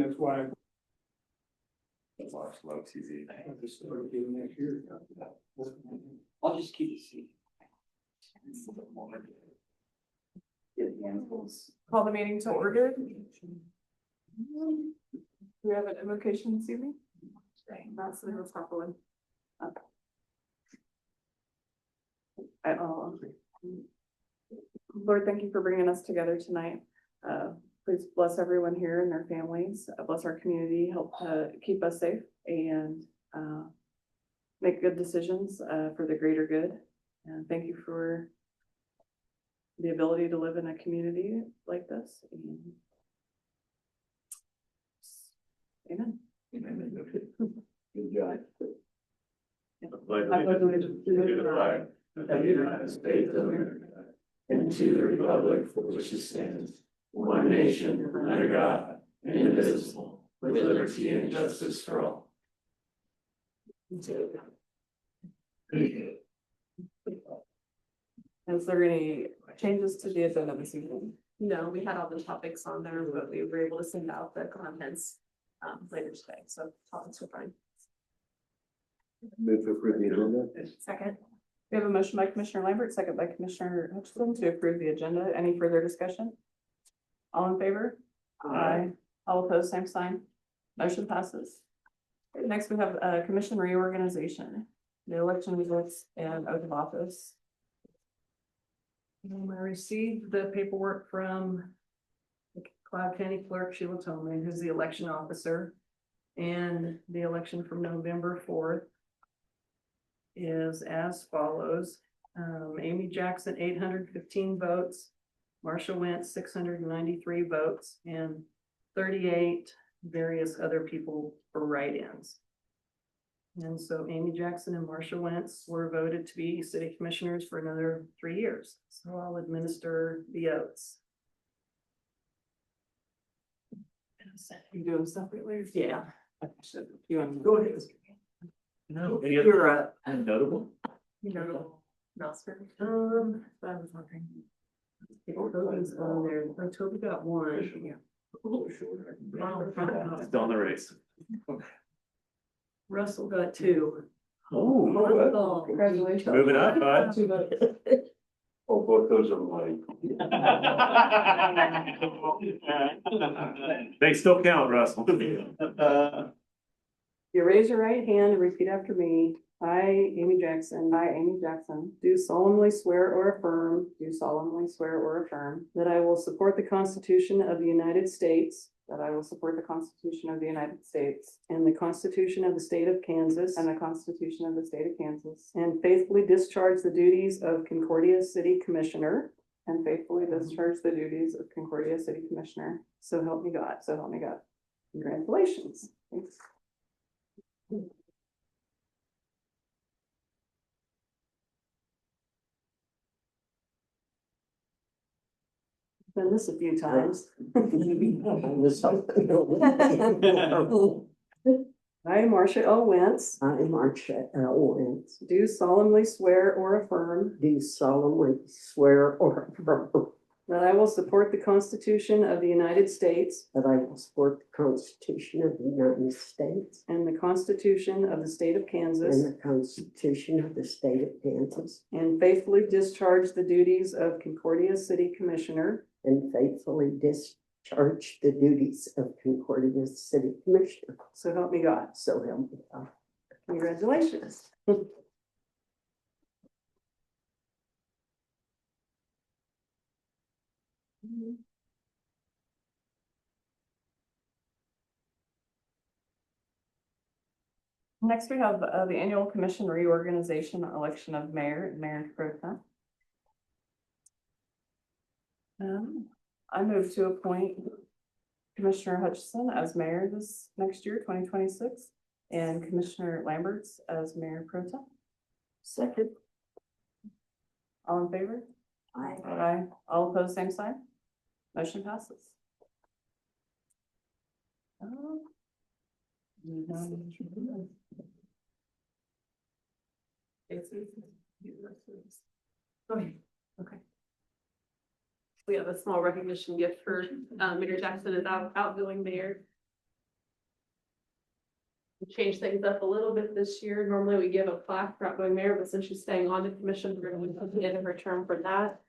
that's why. Slow, easy. I'll just keep it seat. Call the meeting to order. Do we have an invocation this evening? Not so let's not go in. Lord, thank you for bringing us together tonight. Please bless everyone here and their families. Bless our community. Help keep us safe and make good decisions for the greater good. And thank you for the ability to live in a community like this. Amen. Good job. I pledge allegiance to the flag of the United States of America and to the republic for which it stands, one nation under God, indivisible, with liberty and justice for all. Is there any changes to the agenda this evening? No, we had all the topics on there, but we were able to send out the contents later today, so topics are fine. Move to approve the agenda. Second. We have a motion by Commissioner Lambert, second by Commissioner Hutchinson to approve the agenda. Any further discussion? All in favor? Aye. All opposed, same sign. Motion passes. Next, we have commission reorganization, the election results and oath of office. I received the paperwork from the Cloud County Clerk, Sheila Tolman, who's the election officer. And the election from November 4th is as follows. Amy Jackson, 815 votes. Marsha Wentz, 693 votes, and 38 various other people for write-ins. And so Amy Jackson and Marsha Wentz were voted to be city commissioners for another 3 years. So I'll administer the oaths. You doing separately? Yeah. You want to Go ahead. No, You're up. notable. Oscar. I was wondering. Toby's on there. Oh, Toby got one. Still in the race. Russell got 2. Oh, Congratulations. moving up, bud. Oh, both those are mine. They still count, Russell. You raise your right hand and repeat after me. I, Amy Jackson, do solemnly swear or affirm, that I will support the Constitution of the United States, and the Constitution of the State of Kansas, and faithfully discharge the duties of Concordia City Commissioner, So help me God, Congratulations. Thanks. Done this a few times. I, Marsha L. Wentz, do solemnly swear or affirm that I will support the Constitution of the United States that I will support the Constitution of the United States and the Constitution of the State of Kansas, and the Constitution of the State of Kansas, and faithfully discharge the duties of Concordia City Commissioner, and faithfully discharge the duties of Concordia City Commissioner. so help me God. So help me God. Congratulations. Next, we have the annual commission reorganization, election of mayor and mayor pro tem. I move to appoint Commissioner Hutchison as mayor this next year, 2026, and Commissioner Lamberts as mayor pro tem. Second. All in favor? Aye. Aye. All opposed, same sign. Motion passes. Okay. We have a small recognition gift for Mayor Jackson as outgoing mayor. change things up a little bit this year. Normally we give a plaque for outgoing mayor, but since she's staying on the commission, we're going to put the end of her term for that.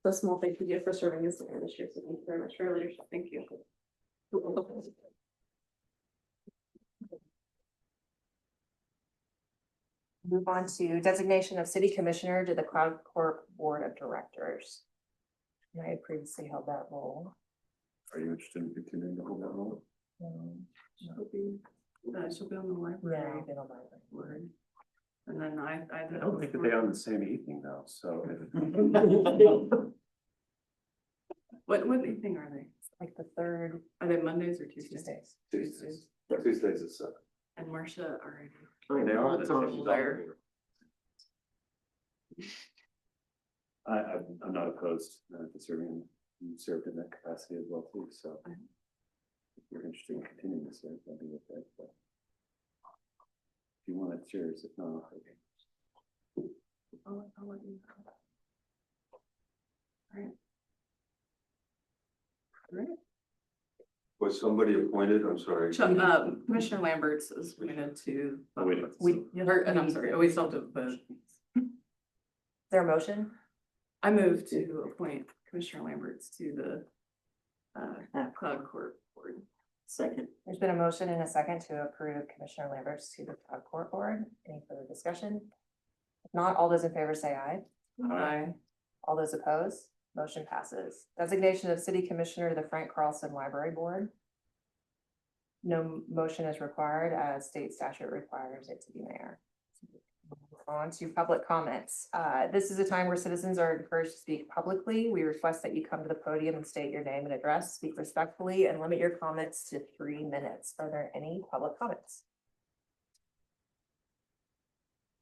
The small thank you for serving as mayor this year. So thank you very much for your leadership. Thank you. Move on to designation of city commissioner to the Cloud Corp Board of Directors. And I had previously held that role. Are you interested in continuing to hold that role? She'll be on the library I've been on my board. And then I I don't think that they on the same evening though, so. What evening are they? like the third Are they Mondays or Tuesdays? Tuesdays. Tuesdays. Tuesdays at 7. And Marcia are. They are. There. I'm not opposed to serving, you served in that capacity as well too, so. If you're interested in continuing to serve, that'd be okay, but. If you want, it's yours, if not, okay. I'll let you know. Alright. Alright. Was somebody appointed? I'm sorry. Commissioner Lamberts is appointed to. We- And I'm sorry, we still have to vote. Is there a motion? I move to appoint Commissioner Lamberts to the Cloud Court Board. Second. There's been a motion and a second to approve Commissioner Lamberts to the Cloud Court Board. Any further discussion? If not, all those in favor say aye. Aye. All those opposed, motion passes. Designation of city commissioner to the Frank Carlson Library Board. No motion is required as state statute requires it to be mayor. On to public comments. This is a time where citizens are encouraged to speak publicly. We request that you come to the podium and state your name and address, speak respectfully, and limit your comments to 3 minutes. Are there any public comments?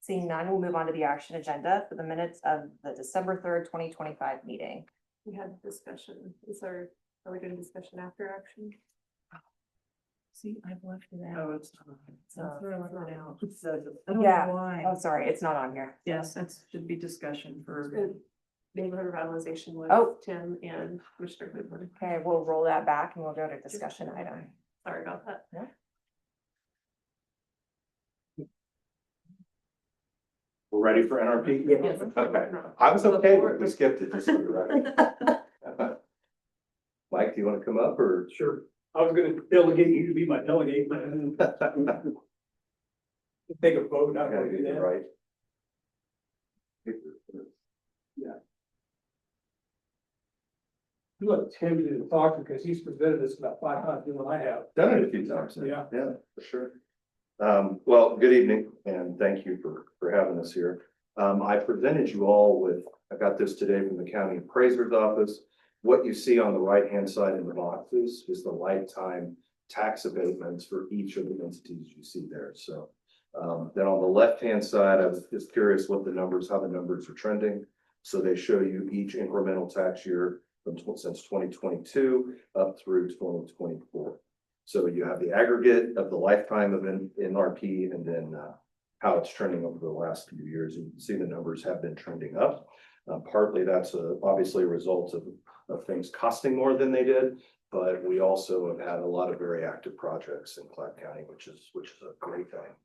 Seeing none, we'll move on to the action agenda for the minutes of the December 3rd, 2025 meeting. We had discussion. Are we doing discussion after action? See, I've left it Oh, it's. Yeah. Oh, sorry, it's not on here. Yes, that should be discussion for. Neighborhood revitalization with Oh. Tim and Commissioner Goodwin. Okay, we'll roll that back and we'll go to discussion item. Sorry about that. We're ready for NRP? Yes. Okay. I was okay, but we skipped it just for the record. Mike, do you want to come up or? Sure, I was gonna delegate you to be my delegate, but take a vote, not gonna do that. Right. You let Tim do the talking, because he's presented this about 5 times more than I have. Done it a few times. Yeah. Yeah, for sure. Well, good evening and thank you for having us here. I presented you all with, I got this today from the county appraiser's office. What you see on the right-hand side in the boxes is the lifetime tax abatements for each of the entities you see there. So then on the left-hand side, I was just curious what the numbers, how the numbers are trending. So they show you each incremental tax year from since 2022 up through 2024. So you have the aggregate of the lifetime of NRP and then how it's trending over the last few years. And you can see the numbers have been trending up. Partly that's obviously a result of things costing more than they did, but we also have had a lot of very active projects in Clark County, which is a great thing.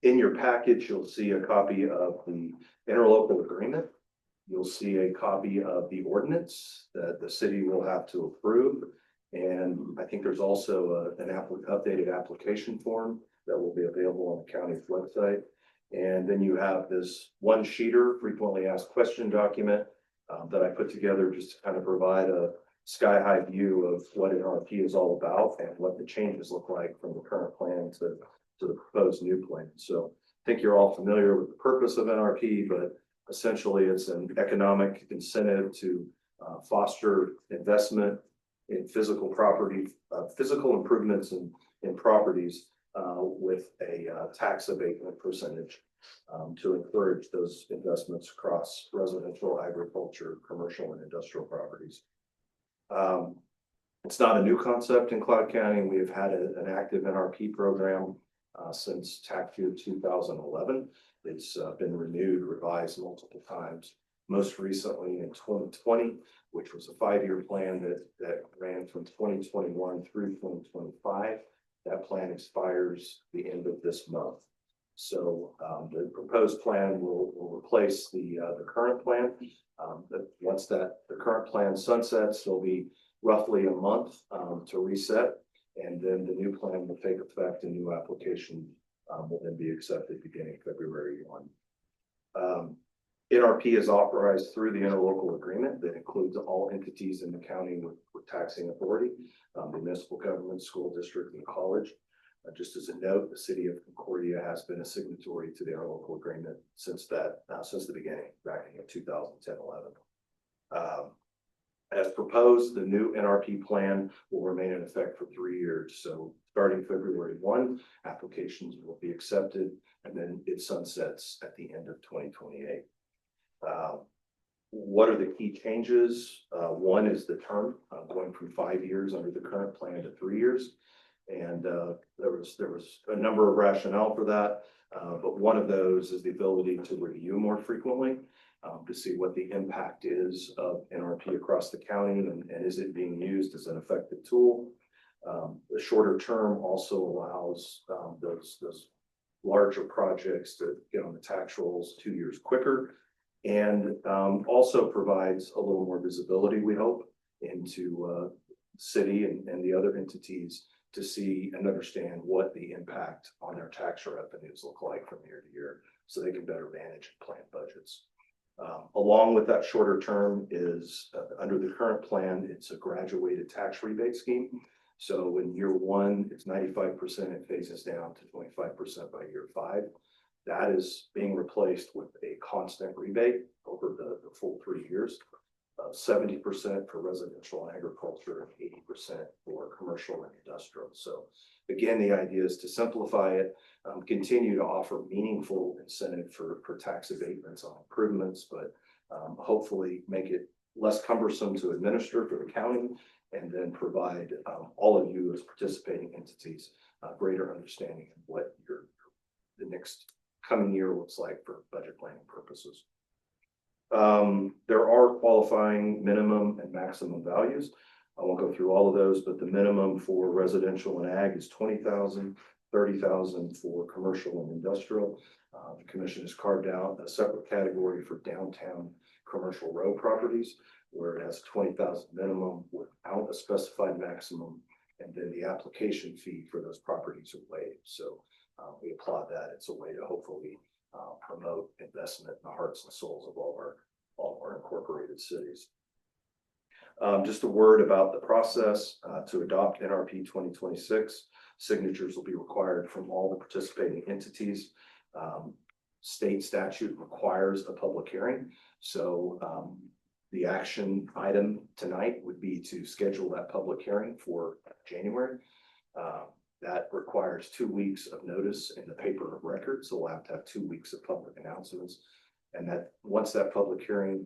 In your package, you'll see a copy of the interlocal agreement. You'll see a copy of the ordinance that the city will have to approve. And I think there's also an updated application form that will be available on the county's website. And then you have this one-sheeter frequently asked question document that I put together just to kind of provide a sky-high view of what NRP is all about and what the changes look like from the current plan to the proposed new plan. So I think you're all familiar with the purpose of NRP, but essentially it's an economic incentive to foster investment in physical property, physical improvements in properties with a tax abatement percentage to encourage those investments across residential, agriculture, commercial, and industrial properties. It's not a new concept in Cloud County. We have had an active NRP program since tax year 2011. It's been renewed, revised multiple times. most recently in 2020, which was a 5-year plan that ran from 2021 through 2025. That plan expires the end of this month. So the proposed plan will replace the current plan. Once the current plan sunsets, there'll be roughly a month to reset. And then the new plan will take effect and new application will then be accepted beginning February 1. NRP is authorized through the interlocal agreement that includes all entities in the county with taxing authority, the municipal government, school district, and college. Just as a note, the city of Concordia has been a signatory to the interlocal agreement since the beginning, back in 2010-11. As proposed, the new NRP plan will remain in effect for 3 years. So starting February 1, applications will be accepted, and then it sunsets at the end of 2028. What are the key changes? One is the term, going from 5 years under the current plan to 3 years. And there was a number of rationale for that, but one of those is the ability to review more frequently to see what the impact is of NRP across the county and is it being used as an effective tool. The shorter term also allows those larger projects to get on the tax rolls 2 years quicker, and also provides a little more visibility, we hope, into city and the other entities to see and understand what the impact on their tax revenues look like from year to year, so they can better manage and plan budgets. Along with that shorter term is under the current plan, it's a graduated tax rebate scheme. So in year 1, it's 95%, it phases down to 25% by year 5. That is being replaced with a constant rebate over the full 3 years. 70% for residential and agriculture, and 80% for commercial and industrial. So again, the idea is to simplify it, continue to offer meaningful incentive for tax abatements on improvements, but hopefully make it less cumbersome to administer for the county, and then provide all of you as participating entities greater understanding of what the next coming year looks like for budget planning purposes. There are qualifying minimum and maximum values. I won't go through all of those, but the minimum for residential and ag is 20,000, 30,000 for commercial and industrial. The commission has carved out a separate category for downtown commercial row properties, where it has 20,000 minimum without a specified maximum, and then the application fee for those properties are waived. So we applaud that. It's a way to hopefully promote investment in the hearts and souls of all of our incorporated cities. Just a word about the process to adopt NRP 2026. Signatures will be required from all the participating entities. State statute requires a public hearing. So the action item tonight would be to schedule that public hearing for January. That requires 2 weeks of notice in the paper of record. So we'll have to have 2 weeks of public announcements. And that once that public hearing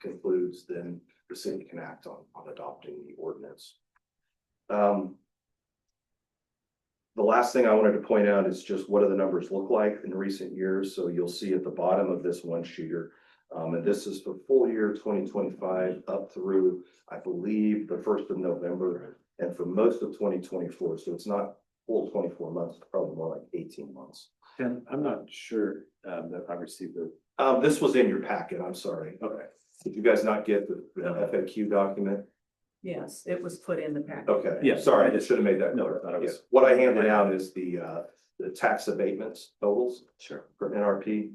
concludes, then the city can act on adopting the ordinance. The last thing I wanted to point out is just what do the numbers look like in recent years. So you'll see at the bottom of this one sheeter, and this is for full year 2025 up through, I believe, the 1st of November, and for most of 2024. So it's not full 24 months, it's probably more like 18 months. And I'm not sure that I received the. This was in your packet, I'm sorry. Okay. Did you guys not get the FAQ document? Yes, it was put in the package. Okay, Yeah. sorry, I should have made that No, clear. I thought it was- Yes. What I handed out is the tax abatements totals Sure. for NRP.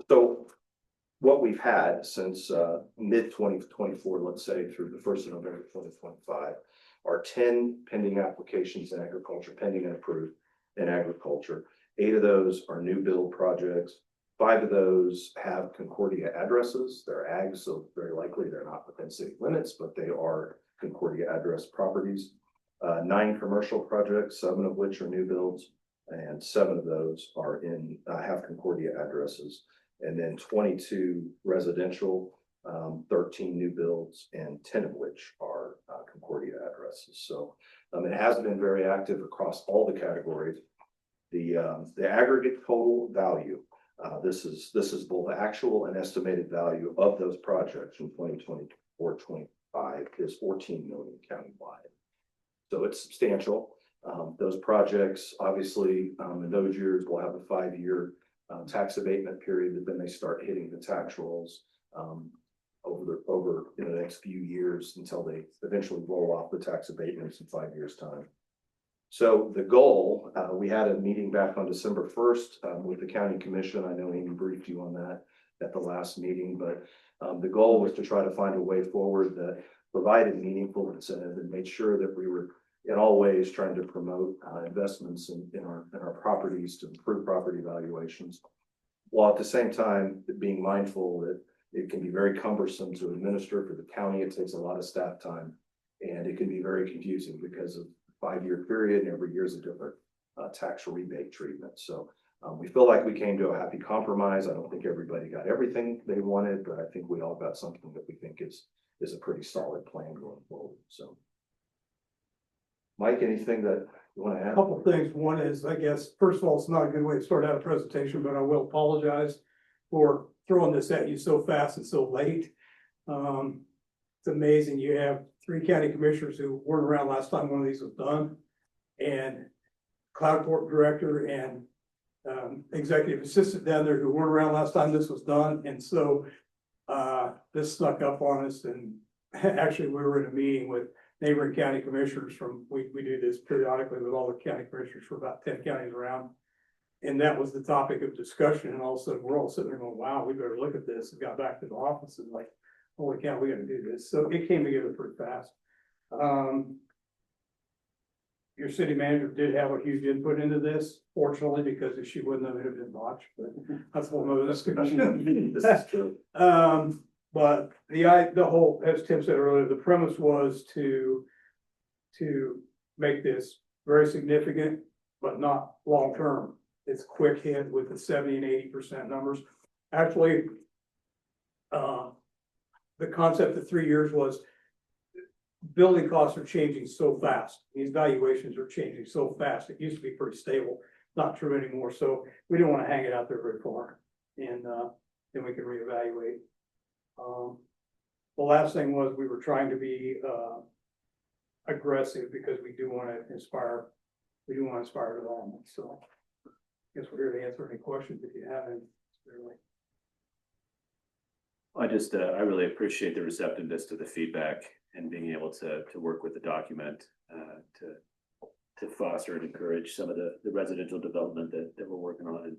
So what we've had since mid 2024, let's say through the 1st of November 2025, are 10 pending applications in agriculture, pending and approved in agriculture. 8 of those are new build projects. 5 of those have Concordia addresses. They're ag, so very likely they're not within city limits, but they are Concordia address properties. 9 commercial projects, 7 of which are new builds, and 7 of those are have Concordia addresses. And then 22 residential, 13 new builds, and 10 of which are Concordia addresses. So it has been very active across all the categories. The aggregate total value This is both actual and estimated value of those projects from 2024-25 is 14 million countywide. So it's substantial. Those projects, obviously, in those years, will have a 5-year tax abatement period, but then they start hitting the tax rolls over the next few years until they eventually roll off the tax abatements in 5 years' time. So the goal, we had a meeting back on December 1st with the county commission. I know Amy briefed you on that at the last meeting, but the goal was to try to find a way forward that provided meaningful incentive and made sure that we were in all ways trying to promote investments in our properties to improve property valuations, while at the same time being mindful that it can be very cumbersome to administer for the county. It takes a lot of staff time, and it can be very confusing because of 5-year period, and every year is a different tax rebate treatment. So we feel like we came to a happy compromise. I don't think everybody got everything they wanted, but I think we all got something that we think is a pretty solid plan going forward. So, Mike, anything that you want to A add? couple of things. One is, I guess, first of all, it's not a good way to start out a presentation, but I will apologize for throwing this at you so fast and so late. It's amazing. You have 3 county commissioners who weren't around last time one of these was done, and cloud court director and executive assistant down there who weren't around last time this was done. And so this snuck up on us, and actually we were in a meeting with neighboring county commissioners from, we do this periodically with all the county commissioners for about 10 counties around. And that was the topic of discussion. And all of a sudden, we're all sitting there going, wow, we better look at this, and got back to the office and like, holy cow, we gotta do this. So it came together pretty fast. Your city manager did have a huge input into this, fortunately, because if she wouldn't have, it would have been botched, but that's a whole nother discussion. This is true. But the whole, as Tim said earlier, the premise was to make this very significant, but not long-term. It's quick hit with the 70 and 80% numbers. Actually, the concept of 3 years was building costs are changing so fast. These valuations are changing so fast. It used to be pretty stable, not true anymore. So we didn't want to hang it out there very far, and then we can reevaluate. The last thing was we were trying to be aggressive because we do want to inspire development. So I guess we're here to answer any questions if you have any. Really. I really appreciate the receptiveness to the feedback and being able to work with the document to foster and encourage some of the residential development that we're working on,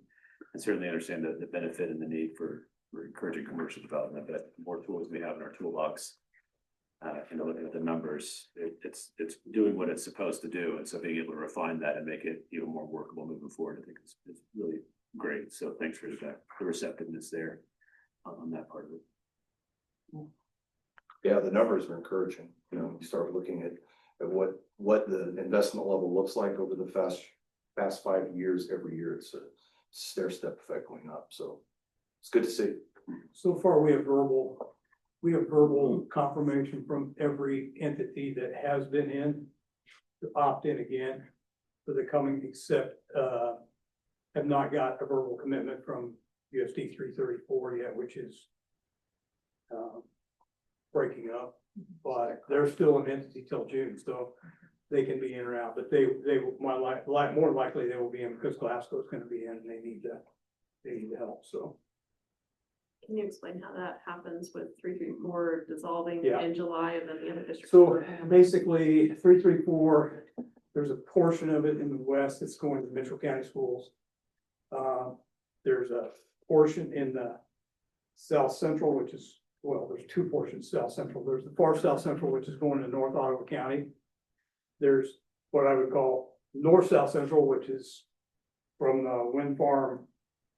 and certainly understand the benefit and the need for encouraging commercial development. But the more tools we have in our toolbox, and looking at the numbers, it's doing what it's supposed to do, and so being able to refine that and make it even more workable moving forward, I think is really great. So thanks for the receptiveness there on that part of it. Yeah, the numbers are encouraging. You know, you start looking at what the investment level looks like over the past 5 years. Every year it's a stair step effect going up. So it's good to see. So far, we have verbal confirmation from every entity that has been in to opt in again for the coming, except have not got a verbal commitment from USD 334 yet, which is breaking up, but they're still an entity till June, so they can be in or out, but they more likely they will be in because Glasgow's going to be in, and they need help. So Can you explain how that happens with 334 dissolving Yeah. in July and then the other district? So basically, 334, there's a portion of it in the west that's going to the Mitchell County schools. There's a portion in the south central, which is, well, there's 2 portions south central. There's the far south central, which is going to North Ottawa County. There's what I would call north south central, which is from the wind farm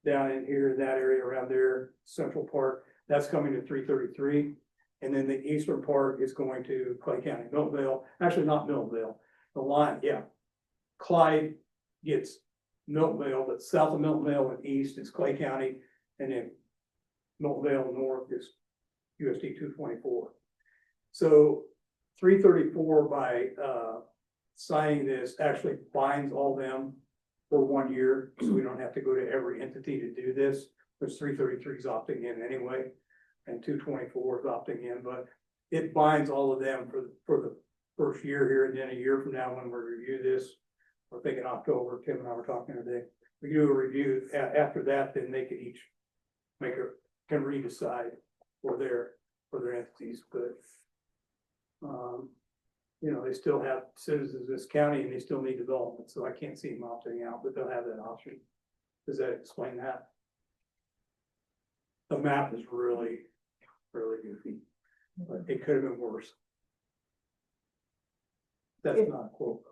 down in here, that area around there, central part, that's coming to 333. And then the eastern part is going to Clay County, Miltonville, actually not Miltonville, the line, yeah. Clyde gets Miltonville, but south of Miltonville and east is Clay County, and then Miltonville north is USD 224. So 334 by signing this actually binds all them for 1 year, so we don't have to go to every entity to do this. There's 333s opting in anyway, and 224 is opting in, but it binds all of them for the first year here, and then a year from now, when we review this, we're thinking October, Tim and I were talking today, we do a review, after that, then they can each can redecide for their entities, but you know, they still have citizens of this county and they still need development, so I can't see them opting out, but they'll have that option. Does that explain that? The map is really, really goofy, but it could have been worse. That's not a quote.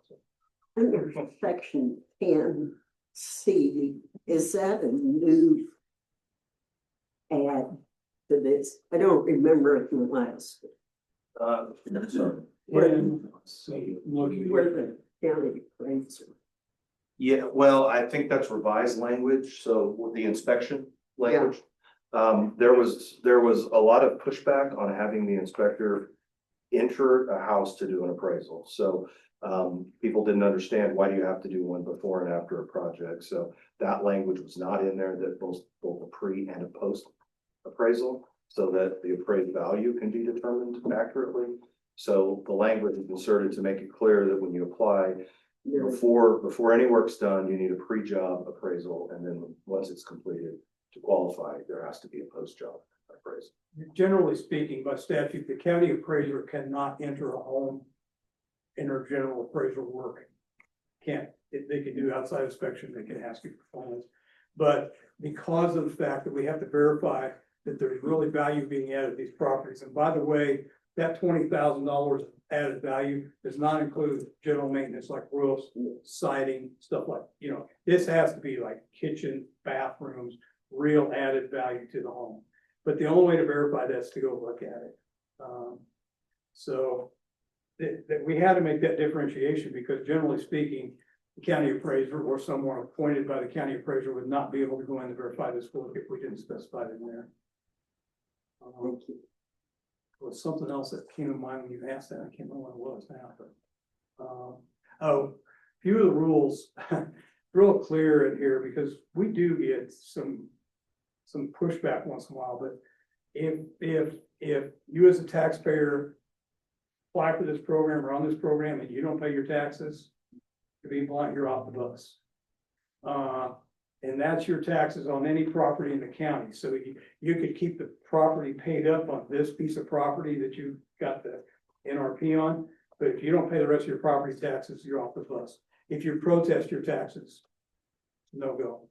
Under section 10C, is that a new add to this? I don't remember it in the last. Let's see, looking Where the county appraiser. Yeah, well, I think that's revised language, so with the inspection language. There was a lot of pushback on having the inspector enter a house to do an appraisal, so. People didn't understand, why do you have to do one before and after a project? So that language was not in there, that both a pre and a post appraisal, so that the appraised value can be determined accurately. So the language is inserted to make it clear that when you apply, before any work's done, you need a pre-job appraisal, and then once it's completed, to qualify, there has to be a post-job appraisal. Generally speaking, by statute, the county appraiser cannot enter a home in their general appraisal work. They can do outside inspection, they can ask you for plans. But because of the fact that we have to verify that there's really value being added to these properties, and by the way, that $20,000 added value does not include general maintenance like roofs, siding, stuff like, you know, this has to be like kitchen, bathrooms, real added value to the home. But the only way to verify that is to go look at it. So that we had to make that differentiation, because generally speaking, the county appraiser or someone appointed by the county appraiser would not be able to go in and verify this work if we didn't specify it in there. There was something else that came to mind when you asked that. I can't remember what it was now, but a few of the rules real clear in here, because we do get some pushback once in a while. But if you as a taxpayer apply for this program or on this program and you don't pay your taxes, to be blunt, you're off the bus. And that's your taxes on any property in the county. So you could keep the property paid up on this piece of property that you got the NRP on, but if you don't pay the rest of your property taxes, you're off the bus. If you protest your taxes, no go.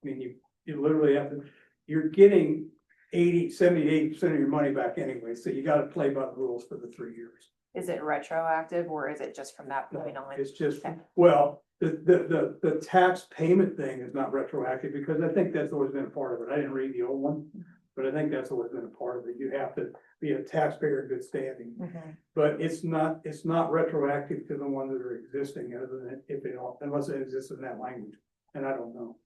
I mean, you literally have to, you're getting 78% of your money back anyway, so you gotta play by the rules for the 3 years. Is it retroactive or is it just from that point on? It's just, Okay. well, the tax payment thing is not retroactive, because I think that's always been a part of it. I didn't read the old one, but I think that's always been a part of it. You have to be a taxpayer in good standing. Mhm. But it's not retroactive to the ones that are existing, other than if it all, unless it exists in that language, and I don't know.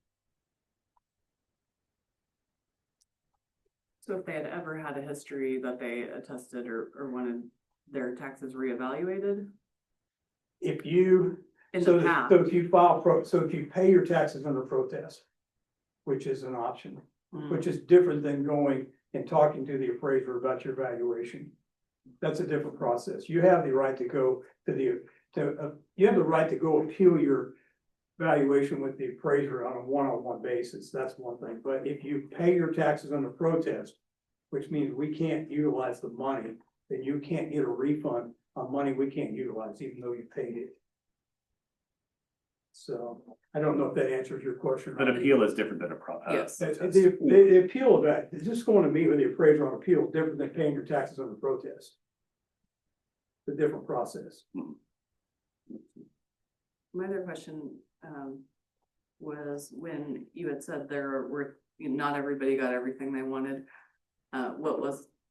So if they had ever had a history that they attested or wanted their taxes reevaluated If you, in so the past. if you so if you pay your taxes under protest, which is an option, which is different than going and talking to the appraiser about your valuation. That's a different process. You have the right to go to you have the right to go appeal your valuation with the appraiser on a one-on-one basis. That's one thing. But if you pay your taxes under protest, which means we can't utilize the money, then you can't get a refund on money we can't utilize, even though you paid it. So I don't know if that answers your question. An appeal is different than a Yes. The appeal of that, just going to meet with the appraiser on appeal is different than paying your taxes under protest. It's a different process. My other question was when you had said there were, not everybody got everything they wanted.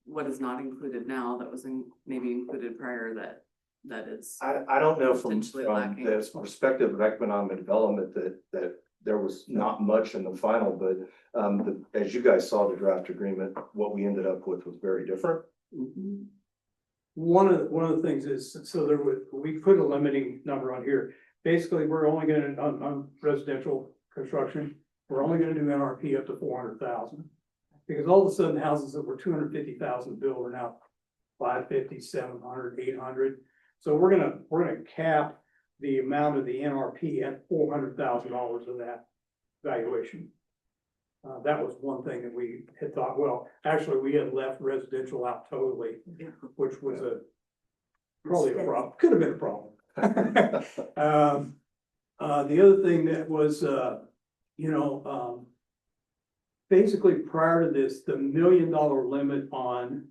What is not included now that was maybe included prior that is? I don't know from Potentially lacking. the perspective of economic development that there was not much in the final, but as you guys saw the draft agreement, what we ended up with was very different. One of the things is, so we put a limiting number on here. basically, we're only gonna, on residential construction, we're only gonna do NRP up to 400,000. Because all of a sudden, houses that were 250,000 built are now 550, 700, 800. So we're gonna cap the amount of the NRP at $400,000 of that valuation. That was one thing that we had thought, well, actually, we had left residential out totally, which was probably a problem, could have been a problem. The other thing that was, basically prior to this, the $1 million limit on,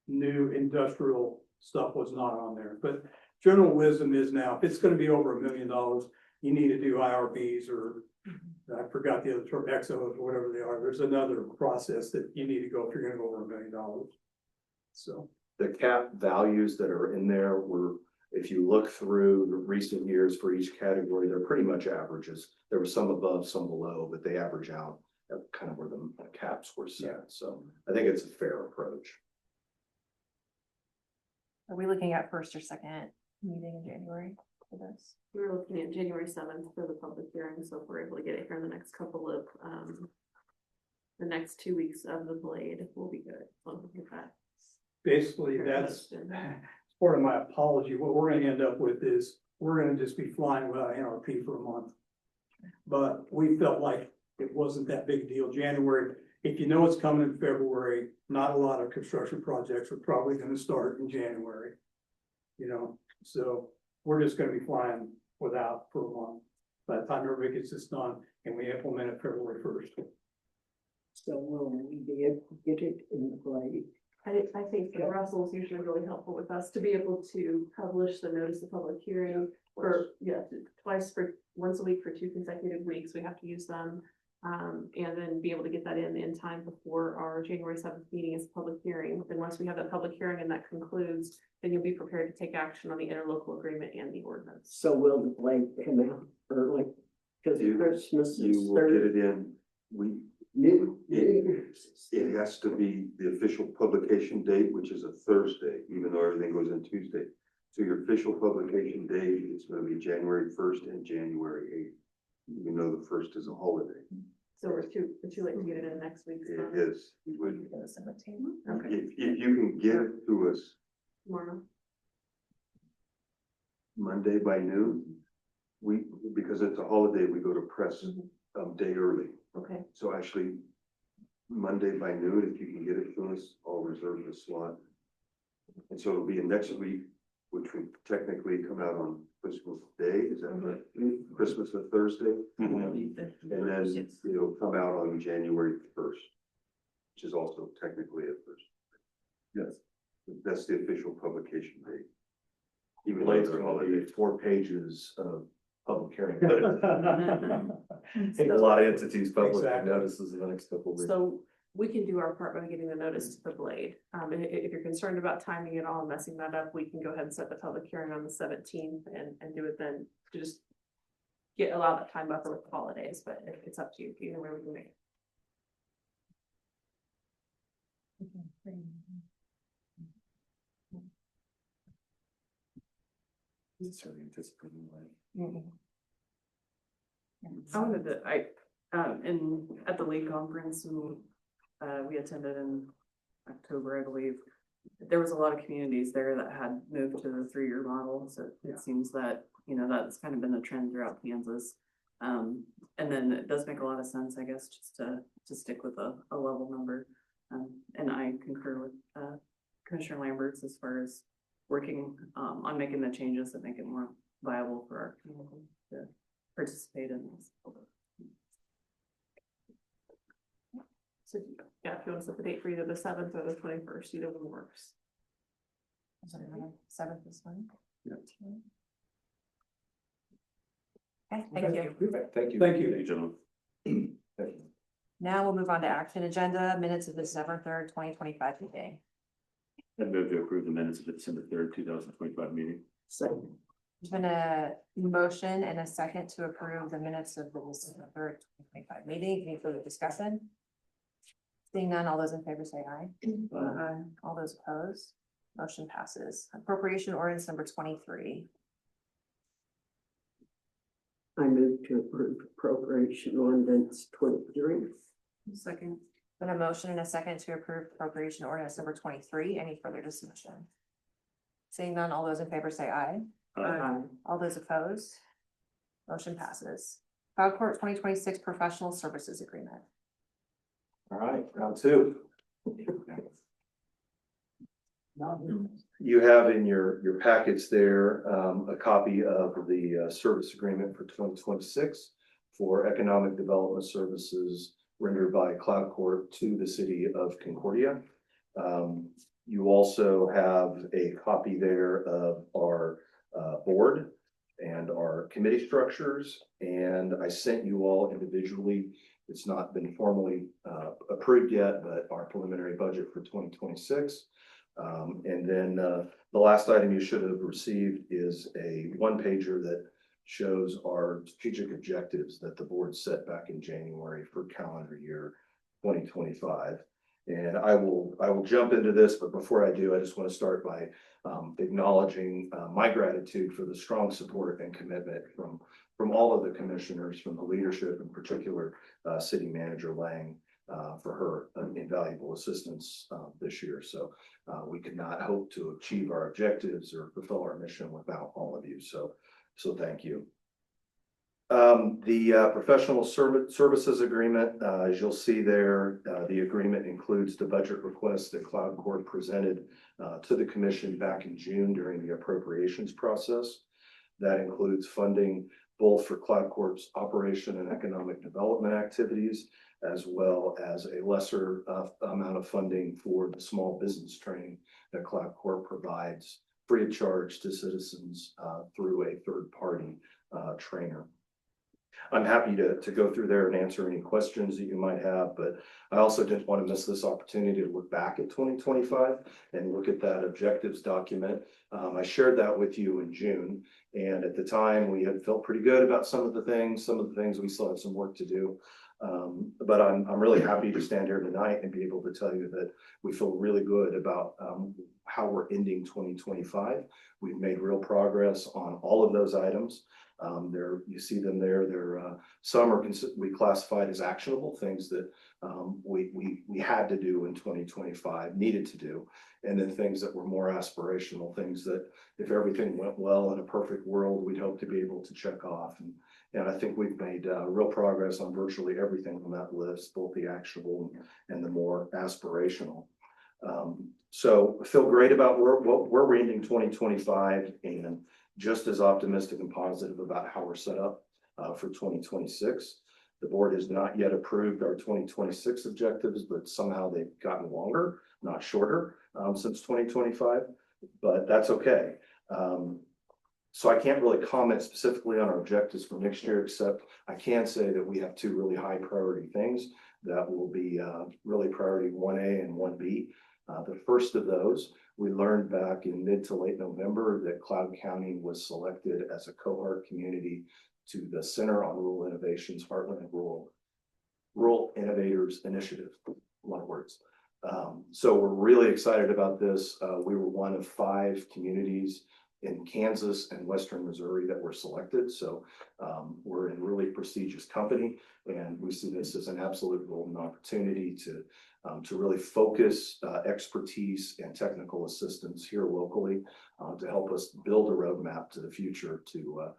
new industrial stuff was not on there, but general wisdom is now, if it's gonna be over $1 million, you need to do IRBs or I forgot the other term, exos or whatever they are. There's another process that you need to go if you're gonna go over $1 million. So. The cap values that are in there were, if you look through the recent years for each category, they're pretty much averages. There were some above, some below, but they average out at kind of where the caps were set. So I think it's a fair approach. Are we looking at first or second meeting in January for this? We were looking at January 7th for the public hearing, so if we're able to get it here in the next couple of, the next 2 weeks of the Blade, we'll be good. We'll get that. Basically, that's part of my apology. What we're gonna end up with is, we're gonna just be flying without NRP for a month. But we felt like it wasn't that big a deal. January, if you know it's coming in February, not a lot of construction projects are probably gonna start in January. So we're just gonna be flying without for a month. By the time everybody gets this done and we implement it February 1st. So will we be able to get it in the Blade? I think that Russell's usually really helpful with us to be able to publish the notice of public hearing for, once a week for 2 consecutive weeks. We have to use them. And then be able to get that in time before our January 7th meeting is a public hearing. Then once we have that public hearing and that concludes, then you'll be prepared to take action on the interlocal agreement and the ordinance. So will the Blade come out early? Because Christmas You is will get Thursday. it in, it has to be the official publication date, which is a Thursday, even though everything goes in Tuesday. So your official publication date is gonna be January 1st and January 8th, even though the 1st is a holiday. So we're too late to get it in next week. It is, you would, The 17th? Okay, if you can get it to us tomorrow. Monday by noon, because it's a holiday, we go to press a day early. Okay, So actually, Monday by noon, if you can get it to us, I'll reserve the slot. And so it'll be in next week, which would technically come out on Christmas Day, is that right? Christmas a Thursday? And then it'll come out on January 1st, which is also technically a Thursday. Yes. That's the official publication date. Even though Blade's they're gonna be holidays. 4 pages of public hearing. Take a lot of entities public Exactly. notices in the next couple of weeks. so we can do our part by getting the notice to the Blade. If you're concerned about timing it all and messing that up, we can go ahead and set the public hearing on the 17th and do it then to just allow that time buffer with the holidays, but it's up to you. Either way we can make it. Certainly anticipating I wanted to, at the league conference, we attended in October, I believe. There was a lot of communities there that had moved to the 3-year model, so it seems that, that's kind of been the trend throughout Kansas. And then it does make a lot of sense, I guess, just to stick with a level number. And I concur with, Commissioner Lamberts as far as working, on making the changes that make it more viable for our community to participate in this. So, yeah, if you want to set the date for either the 7th or the 21st, either one works. 7th is fine. Yeah. Okay, thank you. Thank you. Thank you. gentlemen. Thank you. Now we'll move on to action agenda, minutes of the December 3rd, 2025 meeting. I move to approve the minutes of the December 3rd, 2025 meeting. So There's been a motion and a second to approve the minutes of the December 3rd, 2025 meeting. Any further discussion? Seeing none, all those in favor say aye. All those opposed, motion passes. Appropriation ordinance number 23. I move to approve appropriation ordinance 23. Second. Been a motion and a second to approve appropriation ordinance number 23. Any further discussion? Seeing none, all those in favor say aye. Aye. All those opposed? Motion passes. Cloud Court 2026 Professional Services Agreement. All right, round two. You have in your packets there, a copy of the, service agreement for 2026 for economic development services rendered by Cloud Court to the city of Concordia. You also have a copy there of our, board and our committee structures, and I sent you all individually. It's not been formally, approved yet, but our preliminary budget for 2026. And then the last item you should have received is a one pager that shows our strategic objectives that the board set back in January for calendar year 2025. And I will jump into this, but before I do, I just want to start by acknowledging my gratitude for the strong support and commitment from all of the commissioners, from the leadership, in particular, City Manager Lang, for her invaluable assistance this year. So we could not hope to achieve our objectives or fulfill our mission without all of you. So thank you. The professional services agreement, as you'll see there, the agreement includes the budget request that Cloud Court presented to the commission back in June during the appropriations process. That includes funding both for Cloud Court's operation and economic development activities, as well as a lesser amount of funding for the small business training that Cloud Court provides free of charge to citizens through a third-party trainer. I'm happy to go through there and answer any questions that you might have, but I also didn't want to miss this opportunity to look back at 2025 and look at that objectives document. I shared that with you in June, and at the time we had felt pretty good about some of the things we still have some work to do. But I'm really happy to stand here tonight and be able to tell you that we feel really good about how we're ending 2025. We've made real progress on all of those items. You see them there. Some are we classified as actionable things that we had to do in 2025, needed to do, and then things that were more aspirational, things that if everything went well in a perfect world, we'd hope to be able to check off. And I think we've made real progress on virtually everything on that list, both the actionable and the more aspirational. So I feel great about where we're ending 2025, and just as optimistic and positive about how we're set up for 2026. The board has not yet approved our 2026 objectives, but somehow they've gotten longer, not shorter, since 2025, but that's okay. So I can't really comment specifically on our objectives for next year, except I can say that we have two really high priority things that will be really priority 1A and 1B. The first of those, we learned back in mid to late November that Cloud County was selected as a cohort community to the Center on Rural Innovation's Heartland Rural Innovators Initiative, a lot of words. So we're really excited about this. We were one of 5 communities in Kansas and Western Missouri that were selected. So we're in really prestigious company, and we see this as an absolute golden opportunity to really focus expertise and technical assistance here locally to help us build a roadmap to the future, to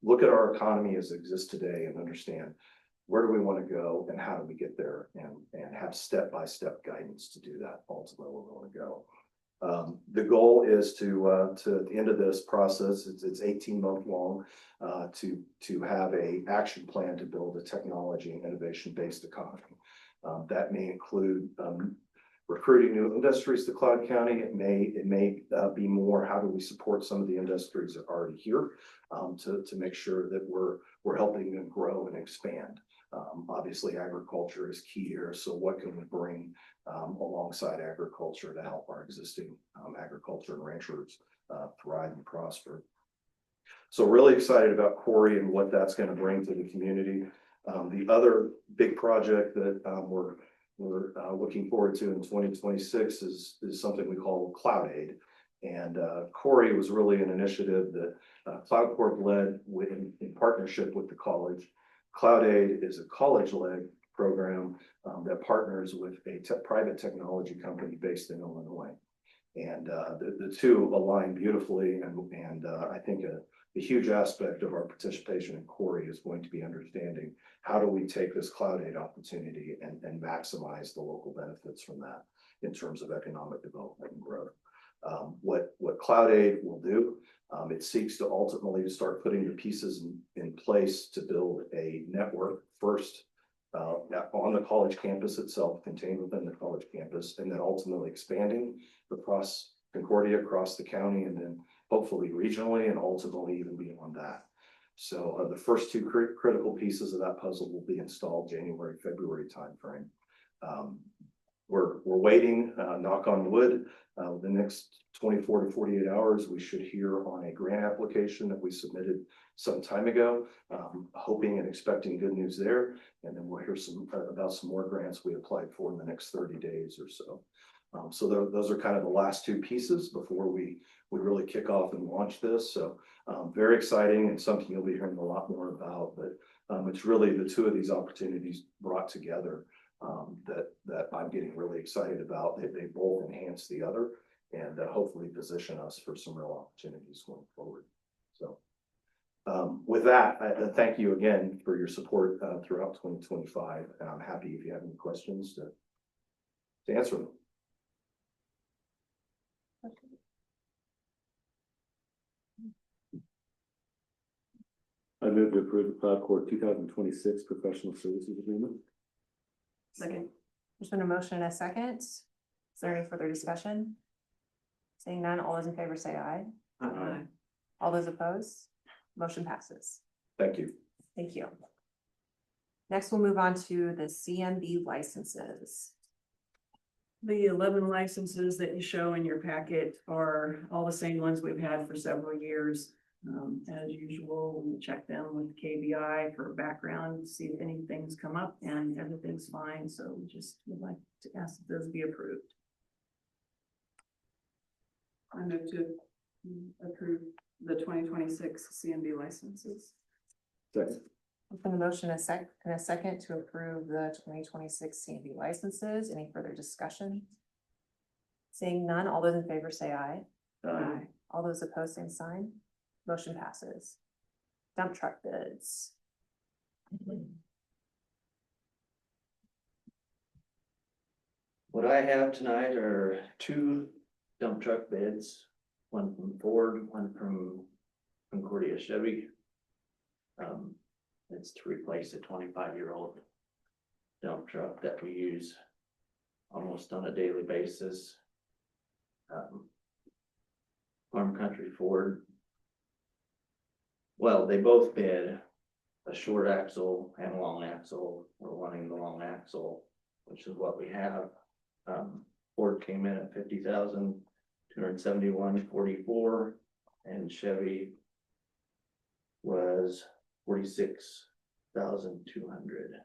look at our economy as it exists today and understand where do we want to go and how do we get there, and have step-by-step guidance to do that ultimately where we want to go. The goal is to at the end of this process, it's 18-month long, to have a action plan to build a technology and innovation-based economy. That may include recruiting new industries to Cloud County. It may be more, how do we support some of the industries that are already here, to make sure that we're helping them grow and expand. Obviously agriculture is key here. So what can we bring alongside agriculture to help our existing agriculture and ranchers thrive and prosper? So really excited about Corey and what that's going to bring to the community. The other big project that we're looking forward to in 2026 is something we call Cloud Aid. And Corey was really an initiative that Cloud Corp led in partnership with the college. Cloud Aid is a college-led program that partners with a private technology company based in Illinois. And the two align beautifully, and I think a huge aspect of our participation in Corey is going to be understanding how do we take this Cloud Aid opportunity and maximize the local benefits from that in terms of economic development and growth. What Cloud Aid will do, it seeks to ultimately start putting the pieces in place to build a network first on the college campus itself, contained within the college campus, and then ultimately expanding across Concordia, across the county, and then hopefully regionally, and ultimately even beyond that. So the first two critical pieces of that puzzle will be installed January, February timeframe. We're waiting, knock on wood, the next 24 to 48 hours, we should hear on a grant application that we submitted some time ago, hoping and expecting good news there. And then we'll hear about some more grants we applied for in the next 30 days or so. So those are kind of the last two pieces before we really kick off and launch this. So very exciting and something you'll be hearing a lot more about, but it's really the two of these opportunities brought together that I'm getting really excited about. They both enhance the other and hopefully position us for some real opportunities going forward. So with that, I thank you again for your support throughout 2025. And I'm happy if you have any questions to answer them. I move to approve the Cloud Corp 2026 professional services agreement. Second. There's been a motion and a second. Is there any further discussion? Seeing none, all those in favor say aye. Aye. All those opposed, motion passes. Thank you. Thank you. Next, we'll move on to the CMB licenses. The 11 licenses that you show in your packet are all the same ones we've had for several years. As usual, we check them with KBI for background, see if anything's come up, and everything's fine. So we just would like to ask that those be approved. I move to approve the 2026 CMB licenses. Second. There's been a motion and a second to approve the 2026 CMB licenses. Any further discussion? Seeing none, all those in favor say aye. Aye. All those opposed, same sign. Motion passes. Dump truck bids. What I have tonight are two dump truck bids, one from Ford, one from Concordia Chevy. It's to replace a 25-year-old dump truck that we use almost on a daily basis. Farm Country Ford. Well, they both bid a short axle and a long axle. We're wanting the long axle, which is what we have. Ford came in at $50,271.44, and Chevy was $46,200.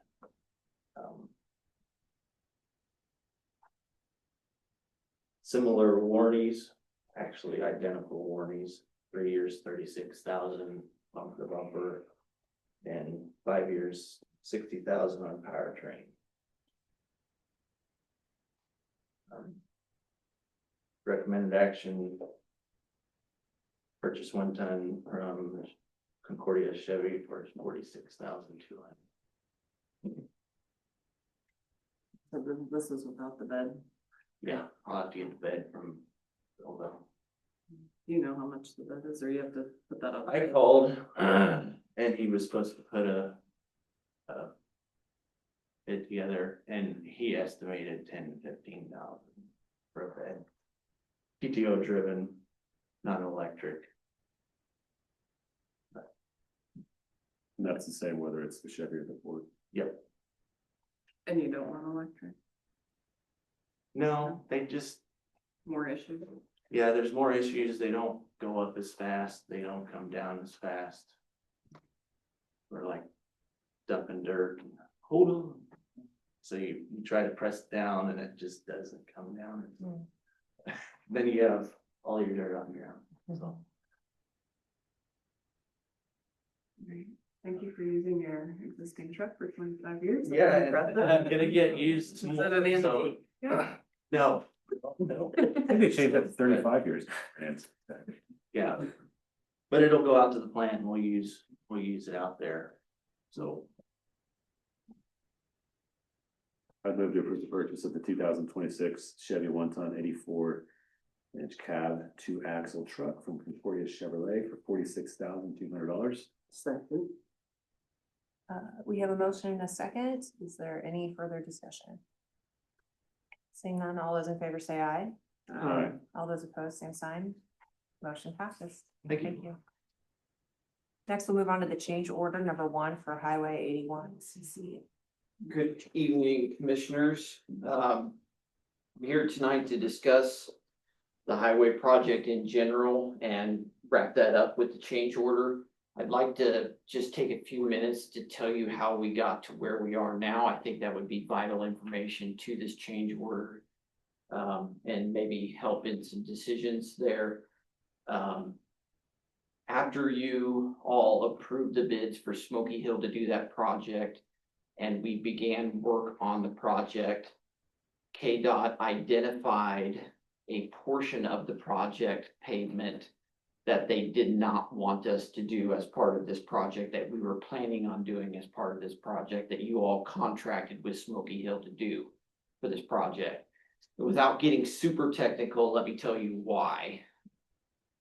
Similar warranties, actually identical warranties. 3 years, 36,000 bumper to bumper, and 5 years, 60,000 on powertrain. Recommended action: purchase 1 ton from Concordia Chevy for $46,200. So this is without the bed. Yeah, I'll have to get the bed from Bill. Do you know how much the bed is, or you have to put that up? I called, and he was supposed to put a bid together, and he estimated 10 to 15,000 for a bed. PTO driven, not electric. And that's the same whether it's the Chevy or the Ford. Yep. And you don't want electric, No, they just, more issues. yeah, there's more issues. They don't go up as fast. They don't come down as fast. We're like dumping dirt and hold on. So you try to press down and it just doesn't come down. Then you have all your dirt on the ground, so. Great. Thank you for using your existing truck for 25 years. That's Yeah, impressive. I'm gonna get used Is that more, an antique? so, Yeah. no. No, I think they changed that to 35 years. And yeah. But it'll go out to the plant and we'll use it out there, so. I'd move to approve the purchase of the 2026 Chevy 1-ton 84-inch cab 2-axle truck from Concordia Chevrolet for $46,200. Second. We have a motion and a second. Is there any further discussion? Seeing none, all those in favor say aye. Aye. All those opposed, same sign. Motion passes. Thank you. Next, we'll move on to the change order number 1 for Highway 81 CC. Good evening, commissioners. I'm here tonight to discuss the highway project in general and wrap that up with the change order. I'd like to just take a few minutes to tell you how we got to where we are now. I think that would be vital information to this change order, and maybe help in some decisions there. After you all approved the bids for Smoky Hill to do that project, and we began work on the project, KDOT identified a portion of the project pavement that they did not want us to do as part of this project, that we were planning on doing as part of this project, that you all contracted with Smoky Hill to do for this project. Without getting super technical, let me tell you why.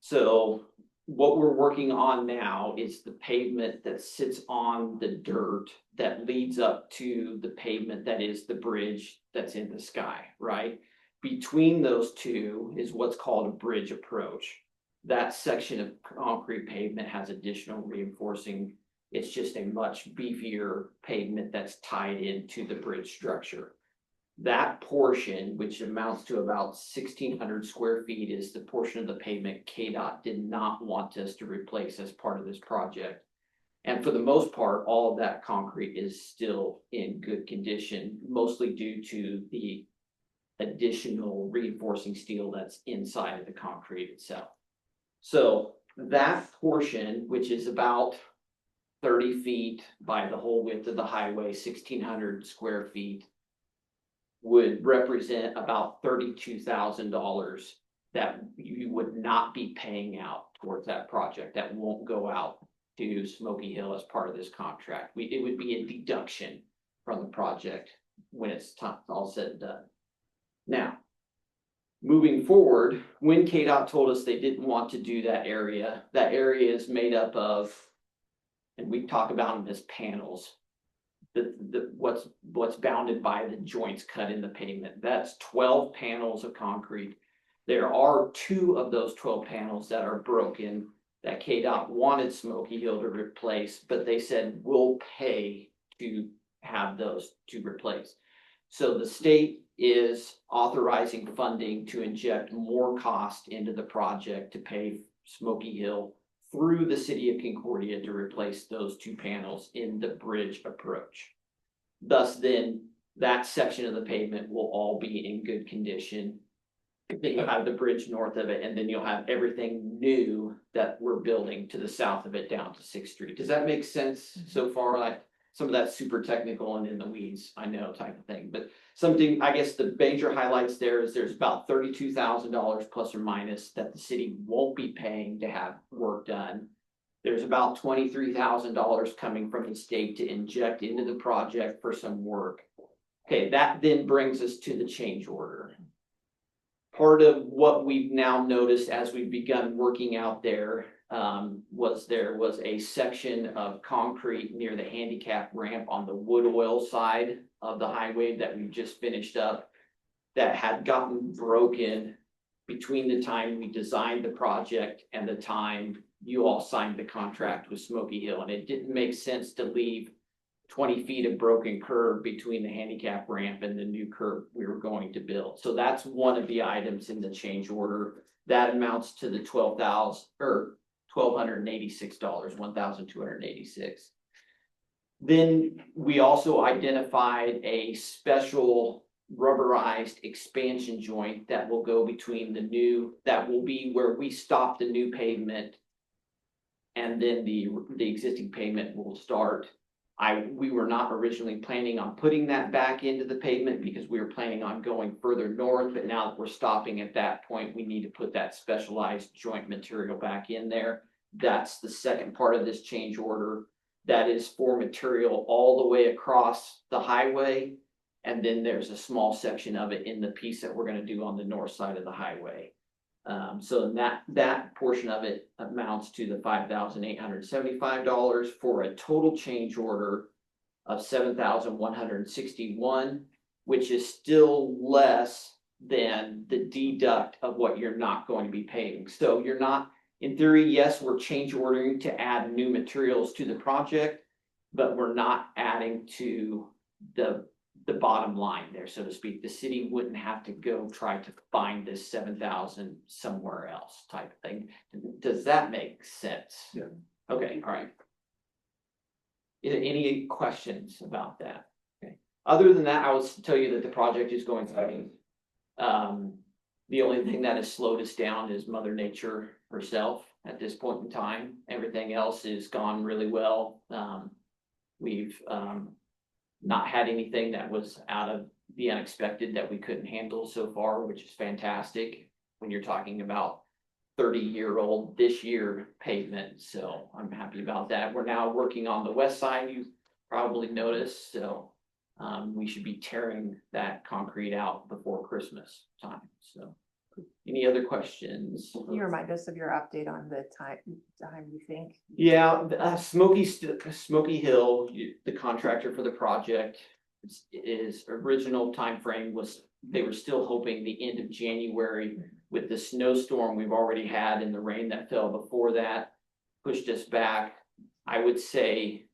So what we're working on now is the pavement that sits on the dirt that leads up to the pavement that is the bridge that's in the sky, right? Between those two is what's called a bridge approach. That section of concrete pavement has additional reinforcing. It's just a much beefier pavement that's tied into the bridge structure. That portion, which amounts to about 1,600 square feet, is the portion of the pavement KDOT did not want us to replace as part of this project. And for the most part, all of that concrete is still in good condition, mostly due to the additional reinforcing steel that's inside of the concrete itself. So that portion, which is about 30 feet by the whole width of the highway, 1,600 square feet, would represent about $32,000 that you would not be paying out towards that project. That won't go out to Smoky Hill as part of this contract. It would be a deduction from the project when it's all said and done. Now, moving forward, when KDOT told us they didn't want to do that area is made up of, and we talk about them as panels. What's bounded by the joints cut in the pavement. That's 12 panels of concrete. There are 2 of those 12 panels that are broken that KDOT wanted Smoky Hill to replace, but they said we'll pay to have those to replace. So the state is authorizing funding to inject more cost into the project to pay Smoky Hill through the city of Concordia to replace those 2 panels in the bridge approach. Thus then, that section of the pavement will all be in good condition. Then you'll have the bridge north of it, and then you'll have everything new that we're building to the south of it down to 6th Street. Does that make sense so far? Like some of that super technical and in the weeds, I know, type of thing. But something, I guess the major highlights there is there's about $32,000 plus or minus that the city won't be paying to have work done. There's about $23,000 coming from the state to inject into the project for some work. Okay, that then brings us to the change order. Part of what we've now noticed as we've begun working out there was a section of concrete near the handicap ramp on the wood oil side of the highway that we just finished up that had gotten broken between the time we designed the project and the time you all signed the contract with Smoky Hill. And it didn't make sense to leave 20 feet of broken curb between the handicap ramp and the new curb we were going to build. So that's one of the items in the change order. That amounts to the $1,286, $1,286. Then we also identified a special rubberized expansion joint that will go between that will be where we stop the new pavement. And then the existing pavement will start. We were not originally planning on putting that back into the pavement because we were planning on going further north, but now that we're stopping at that point, we need to put that specialized joint material back in there. That's the second part of this change order. That is for material all the way across the highway. And then there's a small section of it in the piece that we're gonna do on the north side of the highway. So that portion of it amounts to the $5,875 for a total change order of $7,161, which is still less than the deduct of what you're not going to be paying. So you're not, in theory, yes, we're change ordering to add new materials to the project, but we're not adding to the bottom line there, so to speak. The city wouldn't have to go try to find this 7,000 somewhere else type of thing. Does that make sense? Yeah. Okay, all right. Any questions about that? Okay. Other than that, I will tell you that the project is going fine. The only thing that has slowed us down is Mother Nature herself at this point in time. Everything else has gone really well. We've not had anything that was out of the unexpected that we couldn't handle so far, which is fantastic when you're talking about 30-year-old this year pavement. So I'm happy about that. We're now working on the west side, you probably noticed. So we should be tearing that concrete out before Christmas time. So any other questions? Can you remind us of your update on the time you think? Yeah, Smoky Hill, the contractor for the project, is original time frame was, they were still hoping the end of January. With the snowstorm we've already had and the rain that fell before that pushed us back. I would say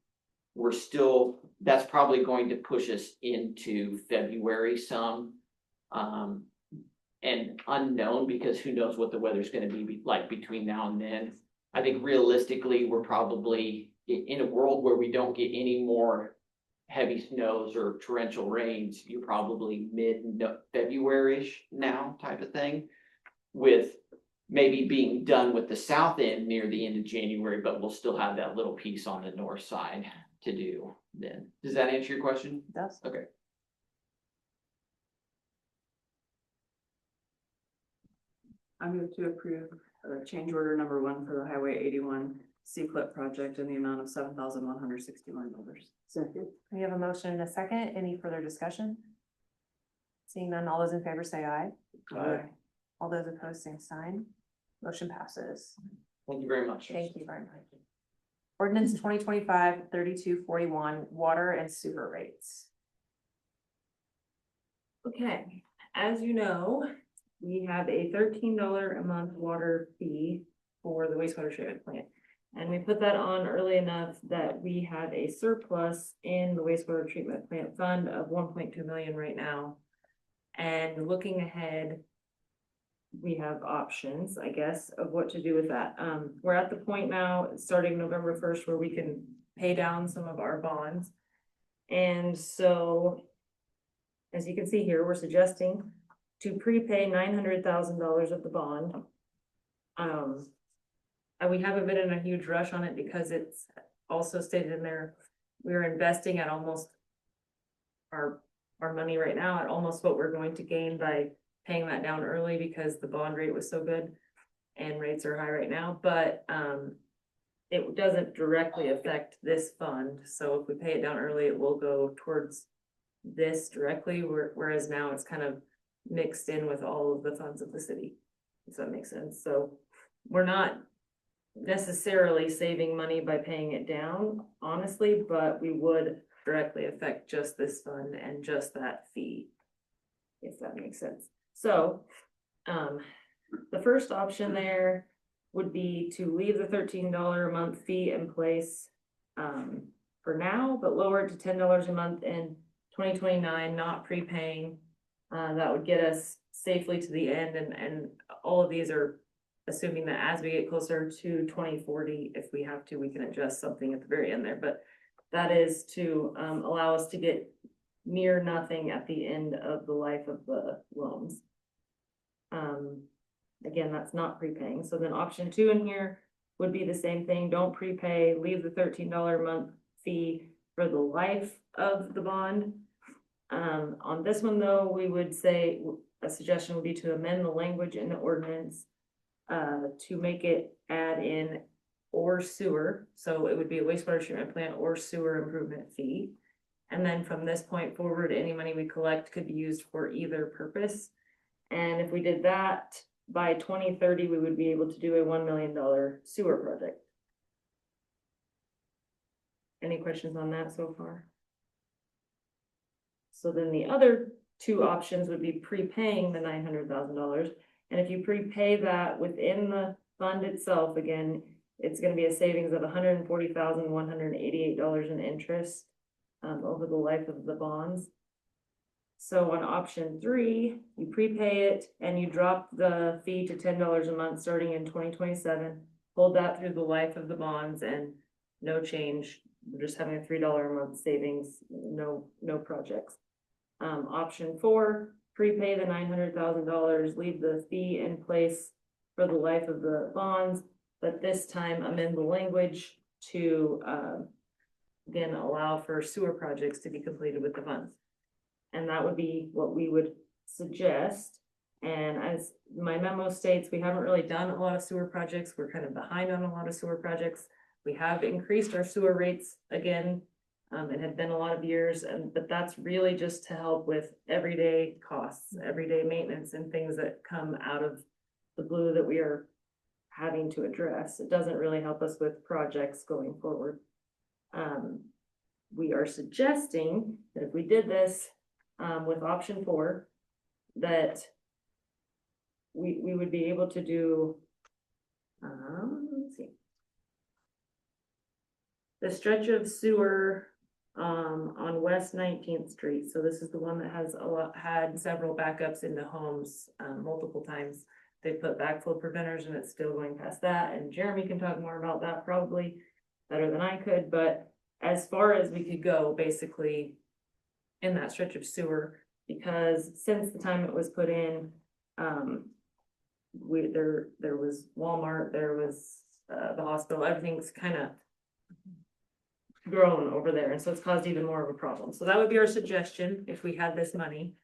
that's probably going to push us into February some. And unknown, because who knows what the weather's going to be like between now and then. I think realistically, we're probably in a world where we don't get any more heavy snows or torrential rains. You're probably mid-February-ish now type of thing, with maybe being done with the south end near the end of January, but we'll still have that little piece on the north side to do then. Does that answer your question? It does. Okay. I move to approve change order number 1 for the Highway 81 C-Clip project in the amount of $7,161. Second. We have a motion and a second. Any further discussion? Seeing none, all those in favor say aye. Aye. All those opposed, same sign. Motion passes. Thank you very much. Thank you very much. Ordinance 2025-3241, water and sewer rates. Okay, as you know, we have a $13 a month water fee for the wastewater treatment plant. And we put that on early enough that we have a surplus in the wastewater treatment plant fund of 1.2 million right now. And looking ahead, we have options, I guess, of what to do with that. We're at the point now, starting November 1st, where we can pay down some of our bonds. And so, as you can see here, we're suggesting to prepay $900,000 of the bond. And we haven't been in a huge rush on it because it's also stated in there, we're investing at almost our money right now at almost what we're going to gain by paying that down early, because the bond rate was so good and rates are high right now, but it doesn't directly affect this fund. So if we pay it down early, it will go towards this directly, whereas now it's kind of mixed in with all of the funds of the city. Does that make sense? So we're not necessarily saving money by paying it down, honestly, but we would directly affect just this fund and just that fee, if that makes sense. So, the first option there would be to leave the $13 a month fee in place for now, but lower it to $10 a month in 2029, not prepaying. That would get us safely to the end, and all of these are assuming that as we get closer to 2040, if we have to, we can adjust something at the very end there, but that is to allow us to get near nothing at the end of the life of the loans. Again, that's not prepaying. So then option 2 in here would be the same thing. Don't prepay, leave the $13 a month fee for the life of the bond. On this one though, we would say a suggestion would be to amend the language in the ordinance to make it add in or sewer. So it would be a wastewater treatment plant or sewer improvement fee. And then from this point forward, any money we collect could be used for either purpose. And if we did that by 2030, we would be able to do a $1 million sewer project. Any questions on that so far? So then the other 2 options would be prepaying the $900,000. And if you prepay that within the fund itself, again, it's gonna be a savings of $140,188 in interest over the life of the bonds. So on option 3, you prepay it and you drop the fee to $10 a month starting in 2027. Hold that through the life of the bonds and no change. We're just having a $3 a month savings, no projects. Option 4, prepay the $900,000, leave the fee in place for the life of the bonds, but this time amend the language to again allow for sewer projects to be completed with the funds. And that would be what we would suggest. And as my memo states, we haven't really done a lot of sewer projects. We're kind of behind on a lot of sewer projects. We have increased our sewer rates again. It had been a lot of years, but that's really just to help with everyday costs, everyday maintenance and things that come out of the blue that we are having to address. It doesn't really help us with projects going forward. We are suggesting that if we did this with option 4, that we would be able to do, let's see, the stretch of sewer on West 19th Street. So this is the one that has had several backups into homes multiple times. They put backflow preventers and it's still going past that. And Jeremy can talk more about that probably better than I could. But as far as we could go, basically in that stretch of sewer, because since the time it was put in, there was Walmart, there was the hospital, everything's kind of grown over there, and so it's caused even more of a problem. So that would be our suggestion if we had this money.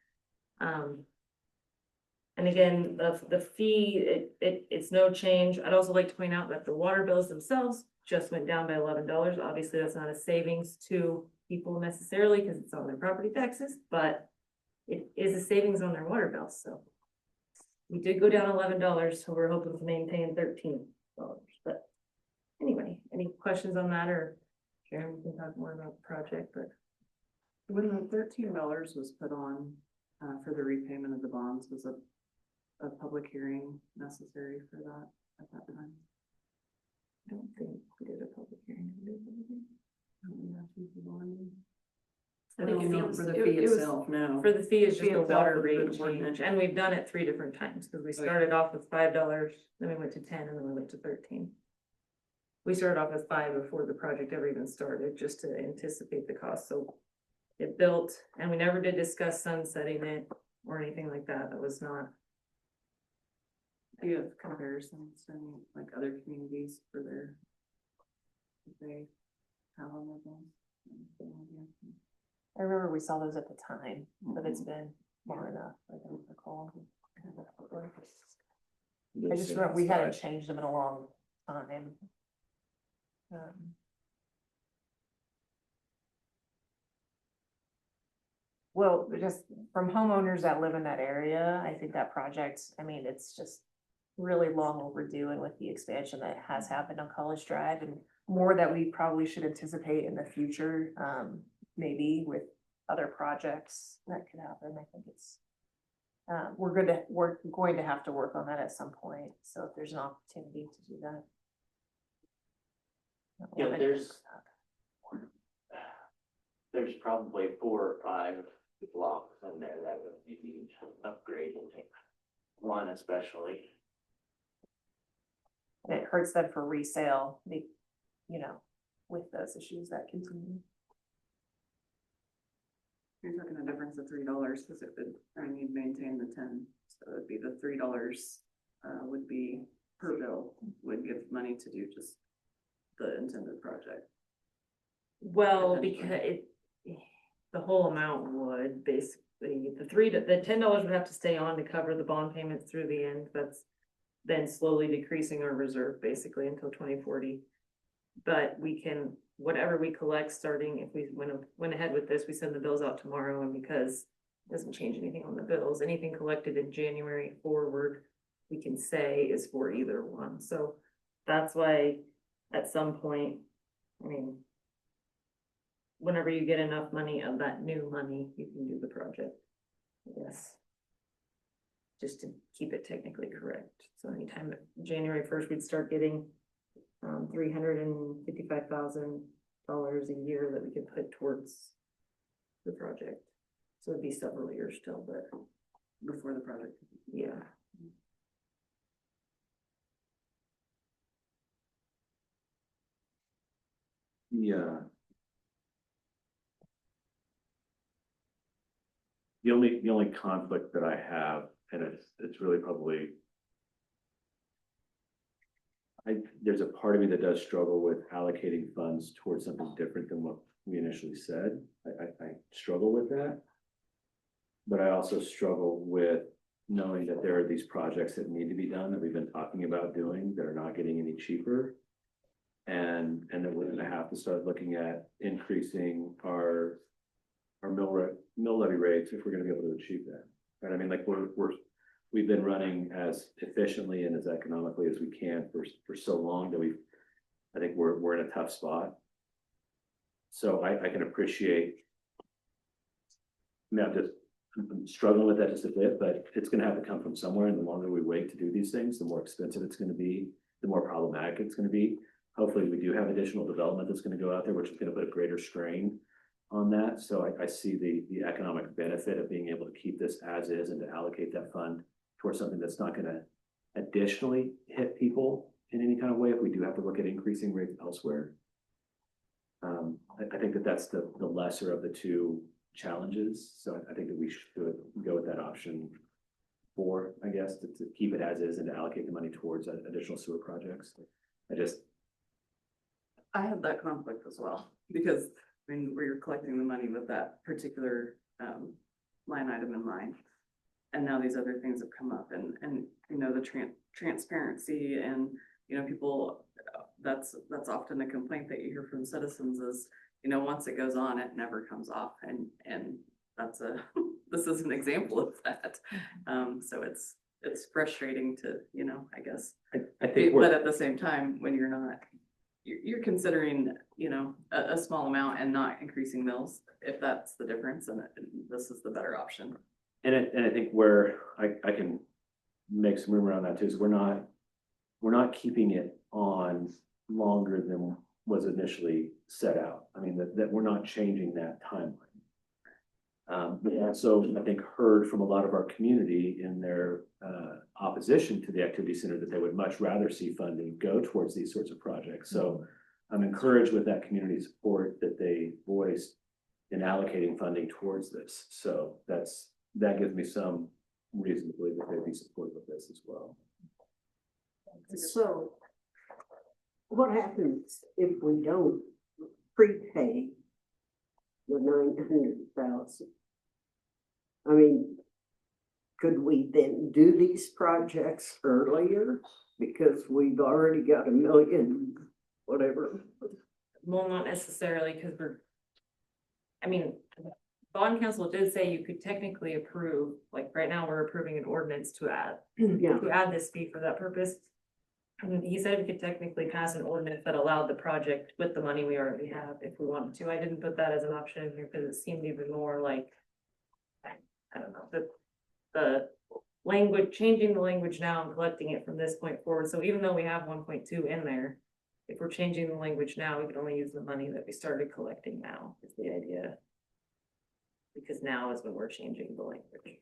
And again, the fee, it's no change. I'd also like to point out that the water bills themselves just went down by $11. Obviously, that's not a savings to people necessarily because it's on their property taxes, but it is a savings on their water bills. So we did go down $11, so we're hoping to maintain $13. But anyway, any questions on that, or Karen, we can talk more about the project, but When the $13 was put on for the repayment of the bonds, was a public hearing necessary for that at that time? I don't think we did a public hearing. I don't know for the fee it was- itself, no. For the fee is Fee just a itself water was rate the ordinance. change, and we've done it 3 different times, because we started off with $5, then we went to 10, and then we went to 13. We started off with 5 before the project ever even started, just to anticipate the cost, so it built, and we never did discuss sunsetting it or anything like that. That was not. Do you have comparisons to any, like other communities for their, if they have on their bonds? I remember we saw those at the time, but it's been long enough. I don't recall. I just remember we hadn't changed them in a long time. Well, just from homeowners that live in that area, I think that project, I mean, it's just really long overdue, and with the expansion that has happened on College Drive and more that we probably should anticipate in the future, maybe with other projects that could happen. I think it's we're going to have to work on that at some point. So if there's an opportunity to do that. Yeah, there's probably 4 or 5 blocks in there that would be upgraded. One especially. And it hurts them for resale, you know, with those issues that continue. You're talking a difference of $3, because it would, I mean, you'd maintain the 10, so it'd be the $3, would be per bill, would give money to do just the intended project. Well, Potentially. because the whole amount would basically, the $10 would have to stay on to cover the bond payments through the end. That's then slowly decreasing our reserve basically until 2040. But we can, whatever we collect starting, if we went ahead with this, we send the bills out tomorrow, and because it doesn't change anything on the bills, anything collected in January forward, we can say is for either one. So that's why at some point, I mean, whenever you get enough money of that new money, you can do the project. Yes. Just to keep it technically correct. So anytime January 1st, we'd start getting $355,000 a year that we could put towards the project. So it'd be several years still, but Before the project. yeah. Yeah. The only conflict that I have, and it's really probably. There's a part of me that does struggle with allocating funds towards something different than what we initially said. I struggle with that. But I also struggle with knowing that there are these projects that need to be done that we've been talking about doing that are not getting any cheaper. And that we're gonna have to start looking at increasing our mill levy rates if we're gonna be able to achieve that. Right, I mean, like we've been running as efficiently and as economically as we can for so long that I think we're in a tough spot. So I can appreciate. Now, I'm struggling with that just a bit, but it's gonna have to come from somewhere, and the longer we wait to do these things, the more expensive it's gonna be, the more problematic it's gonna be. Hopefully, we do have additional development that's gonna go out there, which is gonna put a greater strain on that. So I see the economic benefit of being able to keep this as is and to allocate that fund towards something that's not gonna additionally hit people in any kind of way if we do have to look at increasing rates elsewhere. I think that's the lesser of the two challenges. So I think that we should go with that option 4, I guess, to keep it as is and to allocate the money towards additional sewer projects. I have that conflict as well, because I mean, we're collecting the money with that particular line item in mind. And now these other things have come up, and you know, the transparency and, you know, people, that's often a complaint that you hear from citizens is, you know, once it goes on, it never comes off, and that's this is an example of that. So it's frustrating to, you know, I guess. I think but at the same time, when you're considering, you know, a small amount and not increasing mills, if that's the difference, and this is the better option. And I think where I can make some room around that too is we're not keeping it on longer than was initially set out. I mean, that we're not changing that timeline. But also, I think, heard from a lot of our community in their opposition to the activity center that they would much rather see funding go towards these sorts of projects. So I'm encouraged with that community support that they voiced in allocating funding towards this. So that gives me some reason to believe that they'd be supportive of this as well. So what happens if we don't prepay the 900,000? I mean, could we then do these projects earlier because we've already got $1 million, whatever? Well, not necessarily, because bond council did say you could technically approve, like right now, we're approving an ordinance to add this fee for that purpose. And he said we could technically pass an ordinance that allowed the project with the money we already have if we wanted to. I didn't put that as an option in here because it seemed even more like, I don't know, the language, changing the language now and collecting it from this point forward. So even though we have 1.2 in there, if we're changing the language now, we can only use the money that we started collecting now, is the idea. Because now is when we're changing the language.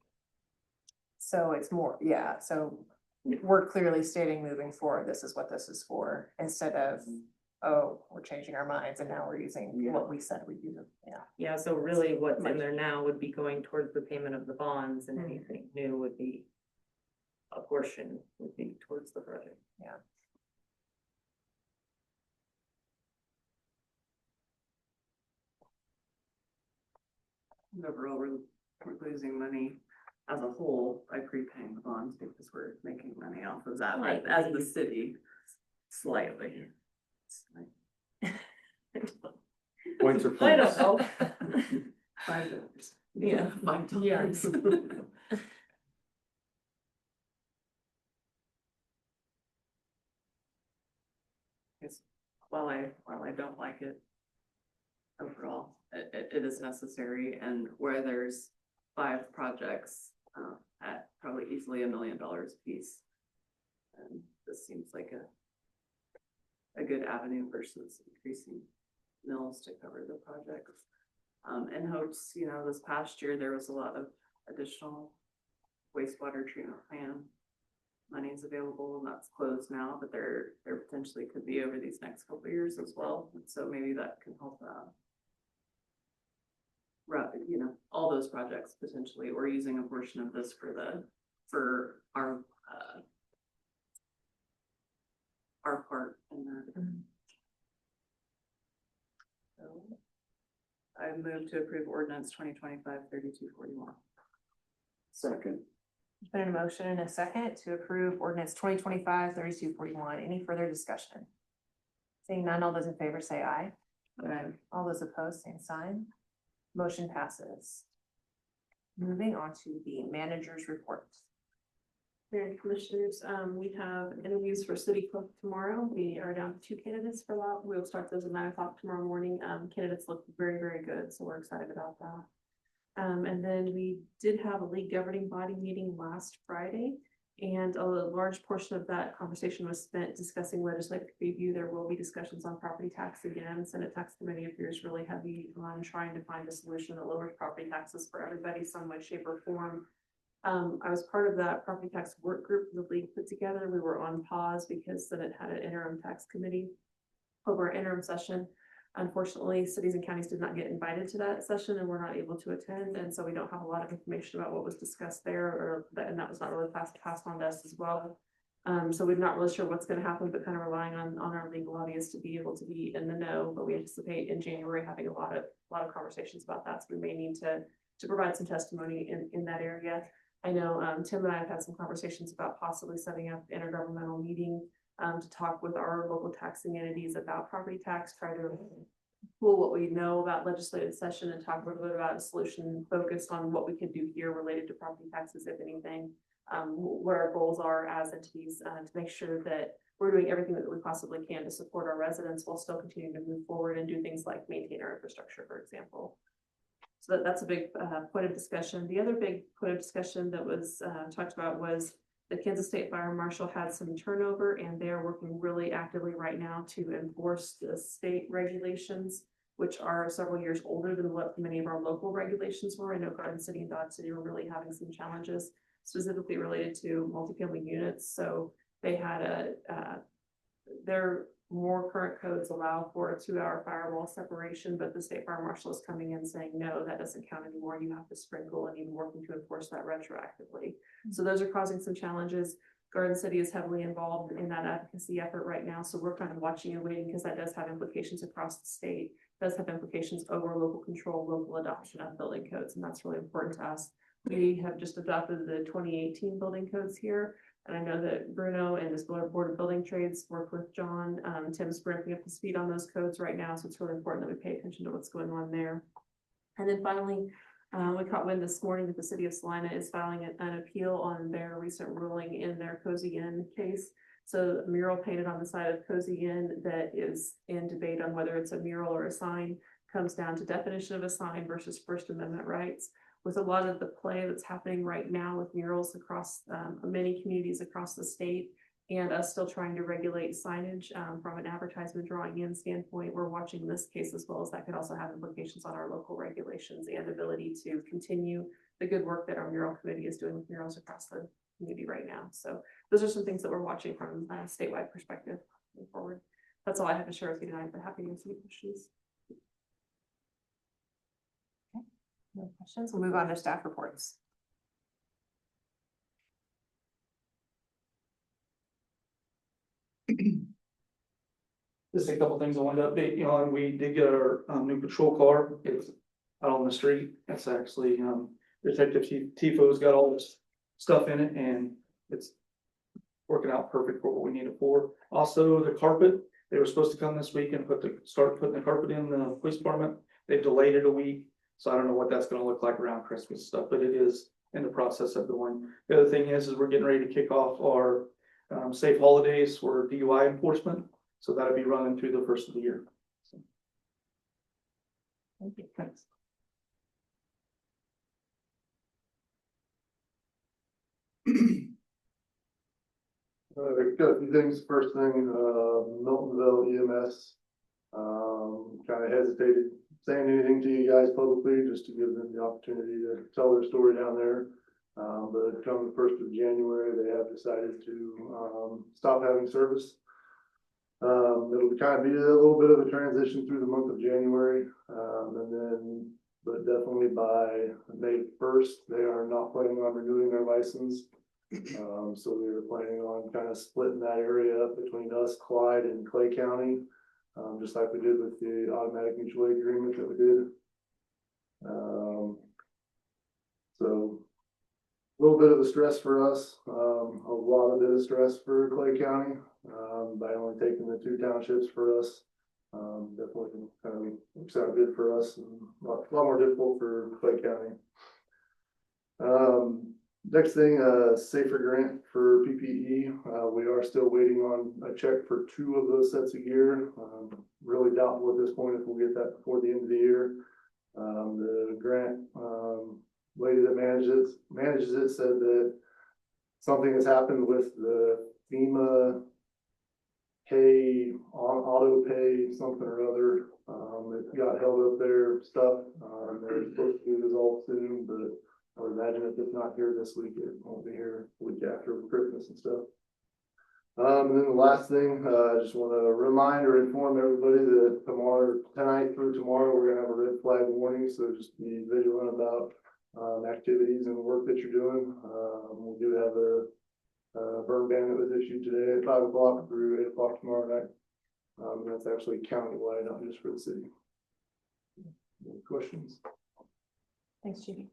So it's more, yeah, so we're clearly stating moving forward, this is what this is for, instead of oh, we're changing our minds and now we're using what we said we'd use. Yeah. Yeah, so really what's in there now would be going towards the payment of the bonds and anything new would be. A portion would be towards the project. Yeah. Overall, we're losing money as a whole by prepaying the bonds because we're making money off of that, but as the city, slightly. Points are I points. don't know. $5. Yeah. $5. It's, while I don't like it overall, it is necessary, and where there's 5 projects, at probably easily $1 million a piece. And this seems like a good avenue versus increasing mills to cover the projects. In hopes, this past year, there was a lot of additional wastewater treatment plant monies available, and that's closed now, but there potentially could be over these next couple of years as well. And so maybe that can help, all those projects potentially, or using a portion of this for our part in that. So I move to approve ordinance 2025-3241. Second. There's been a motion and a second to approve ordinance 2025-3241. Any further discussion? Seeing none, all those in favor say aye. Aye. All those opposed, same sign. Motion passes. Moving on to the manager's report. Mayor and Commissioners, we have interviews for city clerk tomorrow. We are down to 2 candidates for that. We'll start those at 9 o'clock tomorrow morning. Candidates look very, very good, so we're excited about that. And then we did have a league governing body meeting last Friday, and a large portion of that conversation was spent discussing legislative review. There will be discussions on property tax again. Senate Tax Committee appears really heavy on trying to find a solution that lowers property taxes for everybody, some way, shape, or form. I was part of that property tax work group the league put together. We were on pause because Senate had an interim tax committee over an interim session. Unfortunately, cities and counties did not get invited to that session and were not able to attend. And so we don't have a lot of information about what was discussed there, and that was not really passed on to us as well. So we're not really sure what's going to happen, but kind of relying on our legal lobbyists to be able to be in the know. But we anticipate in January having a lot of conversations about that. So we may need to provide some testimony in that area. I know Tim and I have had some conversations about possibly setting up an intergovernmental meeting to talk with our local taxing entities about property tax, try to pull what we know about legislative session and talk a little bit about a solution focused on what we could do here related to property taxes, if anything, what our goals are as entities to make sure that we're doing everything that we possibly can to support our residents while still continuing to move forward and do things like maintain our infrastructure, for example. So that's a big point of discussion. The other big point of discussion that was talked about was the Kansas State Fire Marshal had some turnover, and they are working really actively right now to enforce the state regulations, which are several years older than what many of our local regulations were. I know Garden City and Dodge City were really having some challenges, specifically related to multifamily units. So they had their more current codes allow for a 2-hour firewall separation, but the state fire marshal is coming in saying, no, that doesn't count anymore. You have to sprinkle, and even working to enforce that retroactively. So those are causing some challenges. Garden City is heavily involved in that advocacy effort right now. So we're kind of watching and waiting, because that does have implications across the state, does have implications over local control, local adoption of building codes. And that's really important to us. We have just adopted the 2018 building codes here. And I know that Bruno and his Board of Building Trades work with John. Tim's bringing up the speed on those codes right now. So it's really important that we pay attention to what's going on there. And then finally, we caught wind this morning that the city of Salina is filing an appeal on their recent ruling in their Cozy Inn case. So a mural painted on the side of Cozy Inn that is in debate on whether it's a mural or a sign comes down to definition of a sign versus First Amendment rights. With a lot of the play that's happening right now with murals across many communities across the state, and us still trying to regulate signage from an advertisement drawing in standpoint, we're watching this case, as well as that could also have implications on our local regulations and ability to continue the good work that our mural committee is doing with murals across the community right now. So those are some things that we're watching from a statewide perspective moving forward. That's all I have to share with you tonight, but happy to answer any questions. No questions. We'll move on to staff reports. Just a couple things I wanted to update you on. We did get our new patrol car. It's out on the street. It's actually Detective Tifo's got all this stuff in it and it's working out perfect for what we need it for. Also, the carpet, they were supposed to come this week and start putting the carpet in the police department. They've delayed it a week, so I don't know what that's gonna look like around Christmas stuff, but it is in the process of going. The other thing is we're getting ready to kick off our safe holidays for DUI enforcement. So that'll be running through the first of the year. So. Thank you. Thanks. Got a few things. First thing, Miltonville EMS, kind of hesitated saying anything to you guys publicly, just to give them the opportunity to tell their story down there. But come the 1st of January, they have decided to, stop having service. It'll kind of be a little bit of a transition through the month of January, but definitely by May 1st, they are not planning on renewing their license. So we were planning on kind of splitting that area up between us, Clyde and Clay County, just like we did with the automatic mutual aid agreement that we did. So a little bit of a stress for us, a lot of bit of stress for Clay County, by only taking the 2 townships for us. Definitely kind of works out good for us and a lot more difficult for Clay County. Next thing, safer grant for PPE. We are still waiting on a check for 2 of those sets of gear. Really doubtful at this point if we'll get that before the end of the year. The grant lady that manages it said that something has happened with the FEMA pay on auto pay something or other. It got held up there stuff. They're supposed to be resolved soon, but I would imagine if it's not here this week, it won't be here the week after Christmas and stuff. And then the last thing, I just want to remind or inform everybody that tonight through tomorrow, we're gonna have a red flag warning. So just be vigilant about activities and work that you're doing. We do have a burn ban that was issued today at 5 o'clock through 8 o'clock tomorrow night. That's actually countywide, not just for the city. Any questions? Thanks, Judy.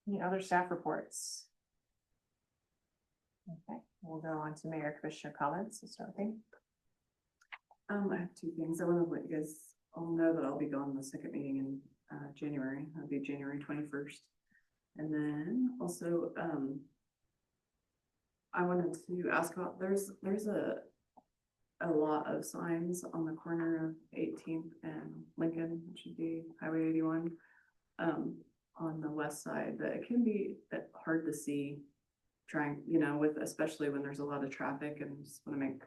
Any other staff reports? Okay, we'll go on to Mayor Commissioner comments to start thing. I have 2 things. I want to let you guys all know that I'll be gone the second meeting in January. That'll be January 21st. And then also, I wanted to ask about, there's a lot of signs on the corner of 18th and Lincoln, which should be Highway 81, on the west side, that it can be hard to see trying, with, especially when there's a lot of traffic, and just want to make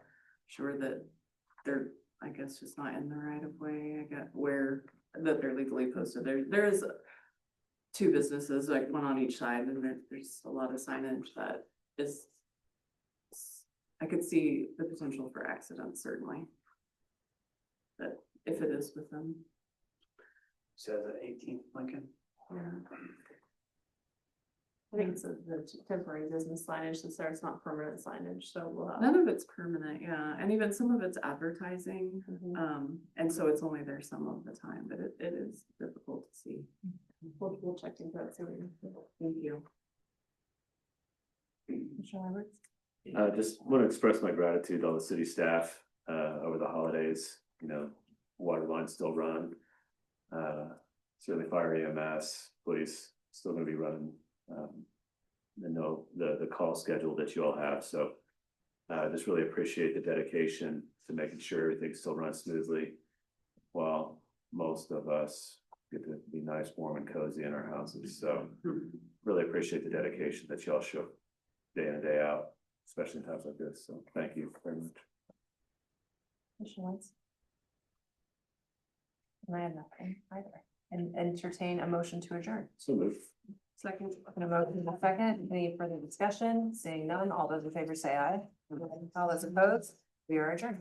sure that they're, I guess, just not in the right of way, that they're legally posted. There is 2 businesses, like one on each side, and there's a lot of signage that is, I could see the potential for accidents, certainly. But if it is with them. Says at 18th Lincoln. Yeah. I think it's the temporary business signage, since there's not permanent signage, so we'll have. None of it's permanent, yeah, and even some of it's advertising, and so it's only there some of the time, but it is difficult to see. We'll check into that soon. Thank you. Commissioner Edwards? Just want to express my gratitude to all the city staff over the holidays. Water lines still run. Certainly fire EMS, police still going to be running. The call schedule that you all have. So just really appreciate the dedication to making sure everything still runs smoothly while most of us get to be nice, warm, and cozy in our houses. So really appreciate the dedication that you all show day in and day out, especially in times like this. So thank you very much. Commissioner Wentz? And I have nothing either. And entertain a motion to adjourn. So move. Second. A motion and a second. Any further discussion? Seeing none, all those in favor say aye. All those opposed, we are adjourned.